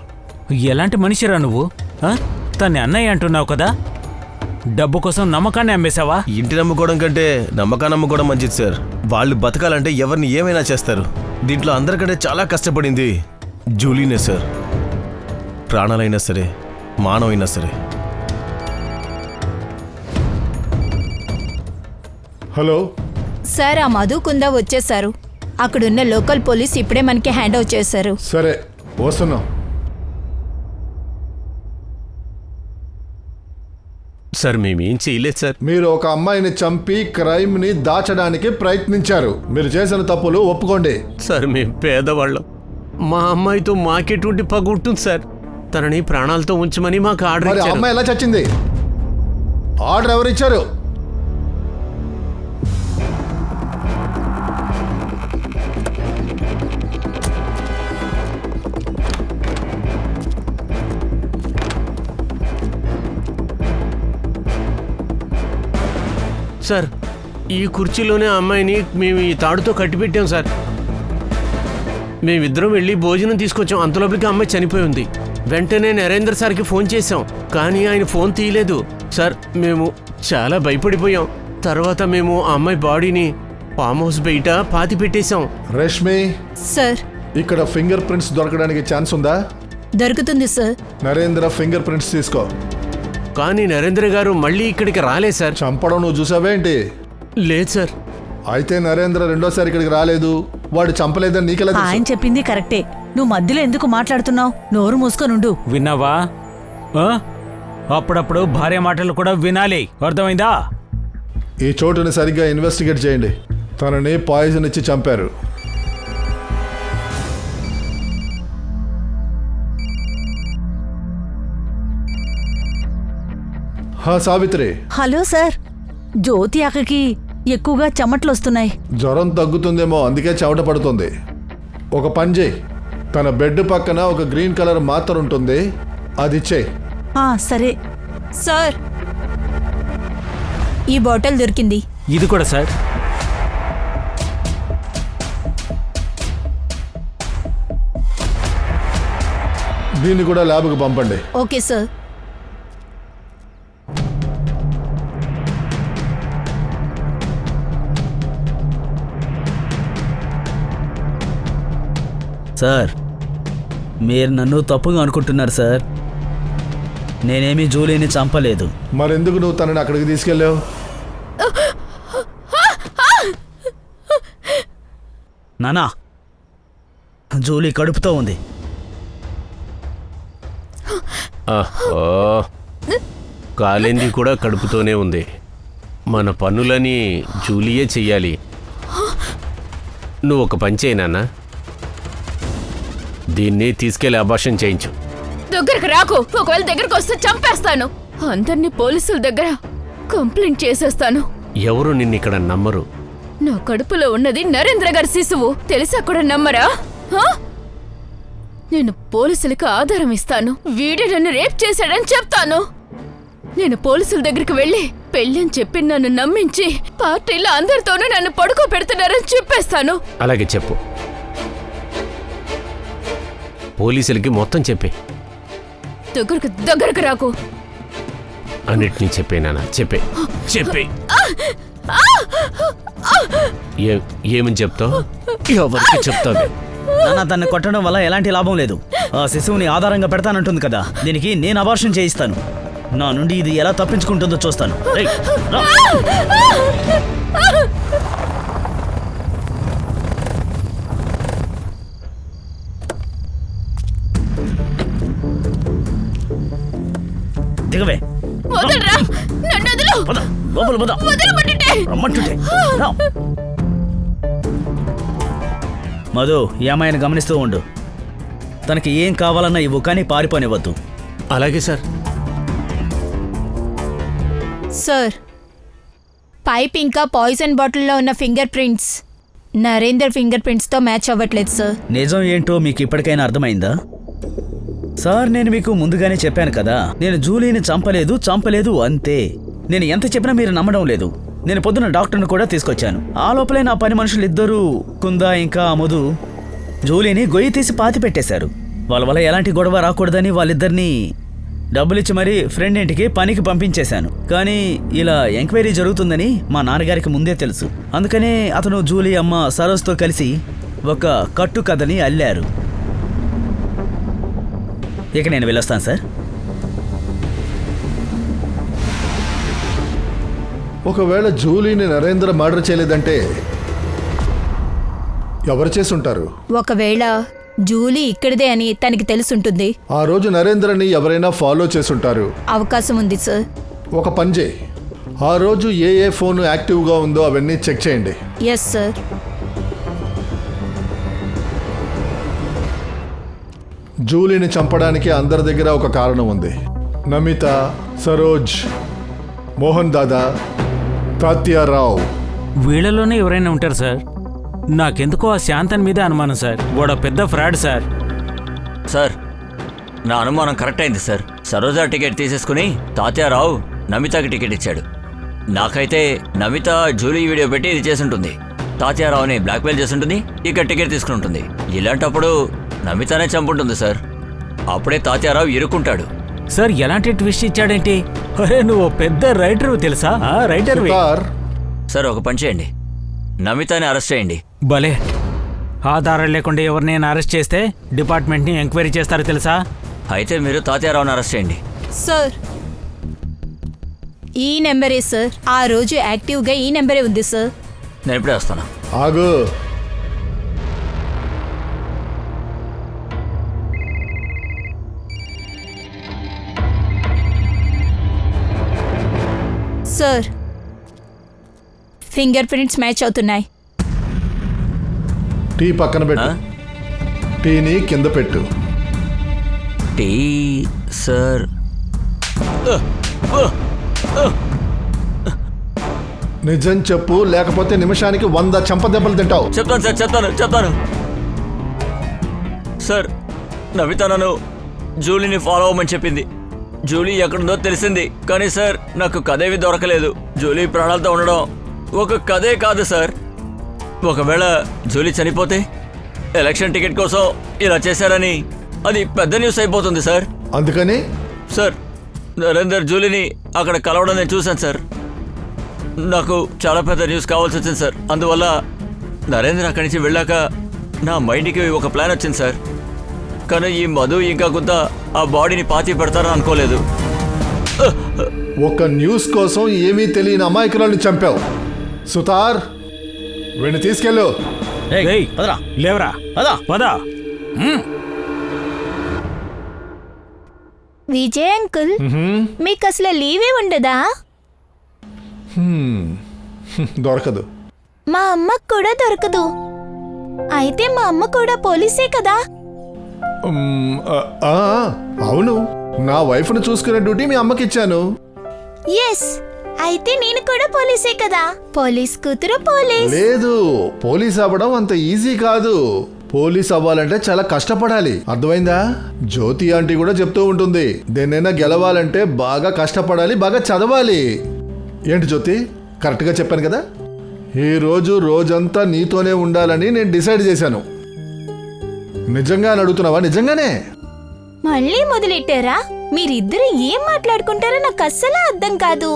[SPEAKER 4] ఎలాంటి మనిషిరా నువ్వు? తన్ని అన్నయ్య అంటున్నావు కదా, డబ్బు కోసం నమ్మకాన్ని అమ్మేశావా?
[SPEAKER 6] ఇంటి నమ్ముకోవడం కంటే నమ్మకాన్ని నమ్ముకోవడం మంచిది సార్. వాళ్ళు బతకాలంటే ఎవరిని ఏమైనా చేస్తారు. దీంట్లో అందరికంటే చాలా కష్టపడింది జూలీనే సార్. ప్రాణాలైనా సరే, మానవైనా సరే.
[SPEAKER 3] హలో
[SPEAKER 7] సార్, ఆ మధు కుందా వచ్చేశారు. అక్కడున్న లోకల్ పోలీస్ ఇప్పుడే మనకి హ్యాండ్ ఓవర్ చేశారు.
[SPEAKER 3] సరే, వస్తున్నాం.
[SPEAKER 2] సార్ మేమేం చేయలేదు సార్.
[SPEAKER 3] మీరు ఒక అమ్మాయిని చంపి క్రైమ్ని దాచడానికి ప్రయత్నించారు. మీరు చేసిన తప్పులు ఒప్పుకోండి.
[SPEAKER 2] సార్ మేము పేదవాళ్ళం, మా అమ్మాయితో మాకెటువంటి పగ ఉంటుంది సార్. తనని ప్రాణాలతో ఉంచమని మాకు ఆర్డర్
[SPEAKER 3] మరి
[SPEAKER 2] ఇచ్చారు.
[SPEAKER 3] అమ్మాయి ఎలా చచ్చింది? ఆర్డర్ ఎవరు ఇచ్చారు?
[SPEAKER 2] సార్ ఈ కుర్చీలోనే అమ్మాయిని మేము ఈ తాడుతో కట్టిపెట్టాం సార్. మేమిద్దరం వెళ్ళి భోజనం తీసుకొచ్చాం. అంతలోపలికి అమ్మాయి చనిపోయి ఉంది. వెంటనే నరేంద్ర సార్కి ఫోన్ చేశాం, కానీ ఆయన ఫోన్ తీయలేదు. సార్ మేము చాలా భయపడిపోయాం. తర్వాత మేము ఆ అమ్మాయి బాడీని ఫామ్ హౌస్ బయట పాతి పెట్టేశాం.
[SPEAKER 3] రష్మి
[SPEAKER 7] సార్,
[SPEAKER 3] ఇక్కడ ఫింగర్ ప్రింట్స్ దొరకడానికి ఛాన్స్ ఉందా?
[SPEAKER 7] దొరుకుతుంది సార్.
[SPEAKER 3] నరేంద్ర ఫింగర్ ప్రింట్స్ తీసుకో.
[SPEAKER 2] కానీ నరేంద్ర గారు మళ్ళీ ఇక్కడికి రాలేదు సార్.
[SPEAKER 3] చంపడం నువ్వు చూసావేంటి?
[SPEAKER 2] లేదు సార్.
[SPEAKER 3] అయితే నరేంద్ర రెండోసారి ఇక్కడికి రాలేదు, వాడు చంపలేదని నీకెలా తెలుసు?
[SPEAKER 1] ఆయన చెప్పింది కరెక్టే. నువ్వు మధ్యలో ఎందుకు మాట్లాడుతున్నావు? నోరు మూసుకొనుండు.
[SPEAKER 4] విన్నావా? అప్పుడప్పుడు భార్య మాటలు కూడా వినాలి, అర్థమైందా?
[SPEAKER 3] ఈ చోటుని సరిగ్గా ఇన్వెస్టిగేట్ చేయండి. తనని పాయిజన్ ఇచ్చి చంపారు. సావిత్రి,
[SPEAKER 1] హలో సార్, జ్యోతి అక్కకి ఎక్కువగా చెమట్లు వస్తున్నాయి.
[SPEAKER 3] జ్వరం తగ్గుతుందేమో, అందుకే చెమట పడుతుంది. ఒక పని చేయి, తన బెడ్ పక్కన ఒక గ్రీన్ కలర్ మాత్ర ఉంటుంది, అది ఇచ్చేయి.
[SPEAKER 1] సరే
[SPEAKER 7] సార్, ఈ బాటిల్ దొరికింది.
[SPEAKER 4] ఇది కూడా సార్.
[SPEAKER 3] దీన్ని కూడా ల్యాబ్కి పంపండి.
[SPEAKER 7] Okay sir.
[SPEAKER 11] సార్, మీరు నన్ను తప్పుగా అనుకుంటున్నారు సార్. నేనేమీ జూలీని చంపలేదు.
[SPEAKER 3] మరెందుకు నువ్వు తనని అక్కడికి తీసుకెళ్ళావు?
[SPEAKER 11] నానా, జూలీ కడుపుతో ఉంది.
[SPEAKER 2] కాలేంది కూడా కడుపుతోనే ఉంది. మన పనులని జూలియే చెయ్యాలి. నువ్వు ఒక పని చేయి నాన్న, దీన్ని తీసుకెళ్లి అబార్షన్ చేయించు.
[SPEAKER 9] దగ్గరకు రాకు, ఒకవేళ దగ్గరకు వస్తే చంపేస్తాను. అందరినీ పోలీసుల దగ్గర కంప్లైంట్ చేసేస్తాను.
[SPEAKER 2] ఎవరు నిన్నిక్కడ నమ్మరు.
[SPEAKER 9] నా కడుపులో ఉన్నది నరేంద్ర గారి శిశువు తెలిసా కూడా నమ్మరా? నేను పోలీసులకు ఆధారం ఇస్తాను. వీడే నన్ను రేప్ చేశాడని చెప్తాను. నేను పోలీసుల దగ్గరికి వెళ్ళి పెళ్ళని చెప్పి నన్ను నమ్మించి పార్టీలో అందరితోనూ నన్ను పడుకో పెడుతున్నారని చెప్పేస్తాను.
[SPEAKER 2] అలాగే చెప్పు, పోలీసులకి మొత్తం చెప్పే.
[SPEAKER 9] దగ్గరకు రాకు.
[SPEAKER 2] అన్నిటినీ చెప్పే నాన్న, చెప్పే చెప్పే. ఏమని చెప్తావు? ఎవరికి చెప్తావు?
[SPEAKER 11] నాన్న, తన్ని కొట్టడం వల్ల ఎలాంటి లాభం లేదు. ఆ శిశువుని ఆధారంగా పెడతానంటుంది కదా, దీనికి నేను అబార్షన్ చేయిస్తాను. నా నుండి ఇది ఎలా తప్పించుకుంటుందో చూస్తాను. రేయ్, రా. లోపల పద. రమ్మంటుంటే రా. మధు ఈ అమ్మాయిని గమనిస్తూ ఉండు. తనకి ఏం కావాలన్నా ఇవ్వు, కానీ పారిపోనివ్వద్దు.
[SPEAKER 2] అలాగే సార్.
[SPEAKER 7] సార్, పైప్ ఇంకా పాయిజన్ బాటిల్లో ఉన్న ఫింగర్ ప్రింట్స్ నరేందర్ ఫింగర్ ప్రింట్స్తో మ్యాచ్ అవ్వట్లేదు సార్.
[SPEAKER 11] నిజం ఏంటో మీకు ఇప్పటికైనా అర్థమైందా? సార్, నేను మీకు ముందుగానే చెప్పాను కదా, నేను జూలీని చంపలేదు అంతే. నేను ఎంత చెప్పినా మీరు నమ్మడం లేదు. నేను పొద్దున డాక్టర్ని కూడా తీసుకొచ్చాను. ఆ లోపలే నా పని మనుషులు ఇద్దరు, కుందా ఇంకా అముదు, జూలీని గొయ్యి తీసి పాతి పెట్టేశారు. వాళ్ళ వల్ల ఎలాంటి గొడవ రాకూడదని వాళ్ళిద్దరినీ డబ్బులిచ్చి మరీ ఫ్రెండ్ ఇంటికి పనికి పంపించేశాను. కానీ ఇలా ఎంక్వైరీ జరుగుతుందని మా నాన్నగారికి ముందే తెలుసు. అందుకనే అతను జూలీ అమ్మ సరోజ్తో కలిసి ఒక కట్టు కథని అల్లారు. ఇక నేను వెళ్ళొస్తాను సార్.
[SPEAKER 3] ఒకవేళ జూలీని నరేంద్ర మర్డర్ చేయలేదంటే ఎవరు చేసుంటారు?
[SPEAKER 7] ఒకవేళ జూలీ ఇక్కడిదే అని తనకి తెలుసుంటుంది.
[SPEAKER 3] ఆ రోజు నరేంద్రని ఎవరైనా ఫాలో చేసుంటారు.
[SPEAKER 7] అవకాశం ఉంది సార్.
[SPEAKER 3] ఒక పని చేయి, ఆ రోజు ఏ ఫోన్ యాక్టివ్గా ఉందో అవన్నీ చెక్ చేయండి.
[SPEAKER 7] Yes sir.
[SPEAKER 3] జూలీని చంపడానికి అందరి దగ్గర ఒక కారణం ఉంది. నమిత, సరోజ్, మోహన్ దాదా, తాత్యారావు.
[SPEAKER 4] వీళ్ళలోనే ఎవరైనా ఉంటారు సార్. నాకెందుకో ఆ శాంతన్ మీద అనుమానం సార్. వాడు పెద్ద ఫ్రాడ్ సార్.
[SPEAKER 5] సార్, నా అనుమానం కరెక్ట్ అయింది సార్. సరోజా టికెట్ తీసేసుకుని తాత్యారావు నమితకి టికెట్ ఇచ్చాడు. నాకైతే నమిత జూలీ వీడియో పెట్టి ఇది చేసుంటుంది, తాత్యారావుని బ్లాక్మెయిల్ చేస్తుంటుంది, ఇక టికెట్ తీసుకుని ఉంటుంది. ఇలాంటప్పుడు నమితనే చంపుంటుంది సార్. అప్పుడే తాత్యారావు ఇరుక్కుంటాడు.
[SPEAKER 4] సార్, ఎలాంటి ట్విస్ట్ ఇచ్చాడేంటి? అరే, నువ్వు పెద్ద రైటర్ తెలుసా? రైటర్
[SPEAKER 5] సార్, ఒక పని చేయండి, నమితని అరెస్ట్ చేయండి.
[SPEAKER 4] భలే, ఆధారాలు లేకుండా ఎవరినైనా అరెస్ట్ చేస్తే డిపార్ట్మెంట్ని ఎంక్వైరీ చేస్తారో తెలుసా?
[SPEAKER 5] అయితే మీరు తాత్యారావుని అరెస్ట్ చేయండి.
[SPEAKER 7] సార్, ఈ నెంబరే సార్. ఆ రోజు యాక్టివ్గా ఈ నెంబరే ఉంది సార్.
[SPEAKER 5] నేను ఇప్పుడే వస్తాను.
[SPEAKER 3] ఆగు.
[SPEAKER 7] సార్, ఫింగర్ ప్రింట్స్ మ్యాచ్ అవుతున్నాయి.
[SPEAKER 3] టీ పక్కన పెట్టు. టీని కింద పెట్టు.
[SPEAKER 5] Tea sir.
[SPEAKER 3] నిజం చెప్పు, లేకపోతే నిమిషానికి 100 చంపదెబ్బలు తింటావు.
[SPEAKER 5] చెప్తాను సార్, చెప్తాను. సార్, నమిత నన్ను జూలీని ఫాలో అవ్వమని చెప్పింది. జూలీ ఎక్కడుందో తెలిసింది, కానీ సార్ నాకు కథేవి దొరకలేదు. జూలీ ప్రాణాలతో ఉండడం ఒక కథే కాదు సార్. ఒకవేళ జూలీ చనిపోతే ఎలక్షన్ టికెట్ కోసం ఇలా చేశారని అది పెద్ద న్యూస్ అయిపోతుంది సార్.
[SPEAKER 3] అందుకని
[SPEAKER 5] సార్, నరేందర్ జూలీని అక్కడ కలవడం నేను చూశాను సార్. నాకు చాలా పెద్ద న్యూస్ కావాల్సి వచ్చింది సార్. అందువల్ల నరేంద్ర అక్కడి నుంచి వెళ్ళాక నా మైండ్కి ఒక ప్లాన్ వచ్చింది సార్. కానీ ఈ మధు ఇంకా కొంత ఆ బాడీని పాతి పెడతారని అనుకోలేదు.
[SPEAKER 3] ఒక న్యూస్ కోసం ఏమీ తెలియని అమాయకురాల్ని చంపావు. సుతార్, వీడిని తీసుకెళ్ళు.
[SPEAKER 4] లేవరా, పదా.
[SPEAKER 7] విజయ్ అంకుల్, మీకు అసలు లీవే ఉండదా?
[SPEAKER 3] దొరకదు.
[SPEAKER 7] మా అమ్మకు కూడా దొరకదు. అయితే మా అమ్మ కూడా పోలీసే కదా?
[SPEAKER 3] అవును, నా వైఫ్ను చూసుకునే డ్యూటీ మీ అమ్మకి ఇచ్చాను.
[SPEAKER 7] ఎస్, అయితే నేను కూడా పోలీసే కదా? పోలీస్ కూతురు పోలీస్.
[SPEAKER 3] లేదు, పోలీస్ అవ్వడం అంత ఈజీ కాదు. పోలీస్ అవ్వాలంటే చాలా కష్టపడాలి, అర్థమైందా? జ్యోతి ఆంటీ కూడా చెప్తూ ఉంటుంది, దేన్నైనా గెలవాలంటే బాగా కష్టపడాలి, బాగా చదవాలి. ఏంటి జ్యోతి, కరెక్ట్గా చెప్పాను కదా? ఈ రోజంతా నీతోనే ఉండాలని నేను డిసైడ్ చేశాను. నిజంగా అడుగుతున్నావా? నిజంగానే.
[SPEAKER 7] మళ్ళీ మొదలెట్టారా? మీరిద్దరు ఏం మాట్లాడుకుంటారో నాకు అస్సలు అర్థం కాదు.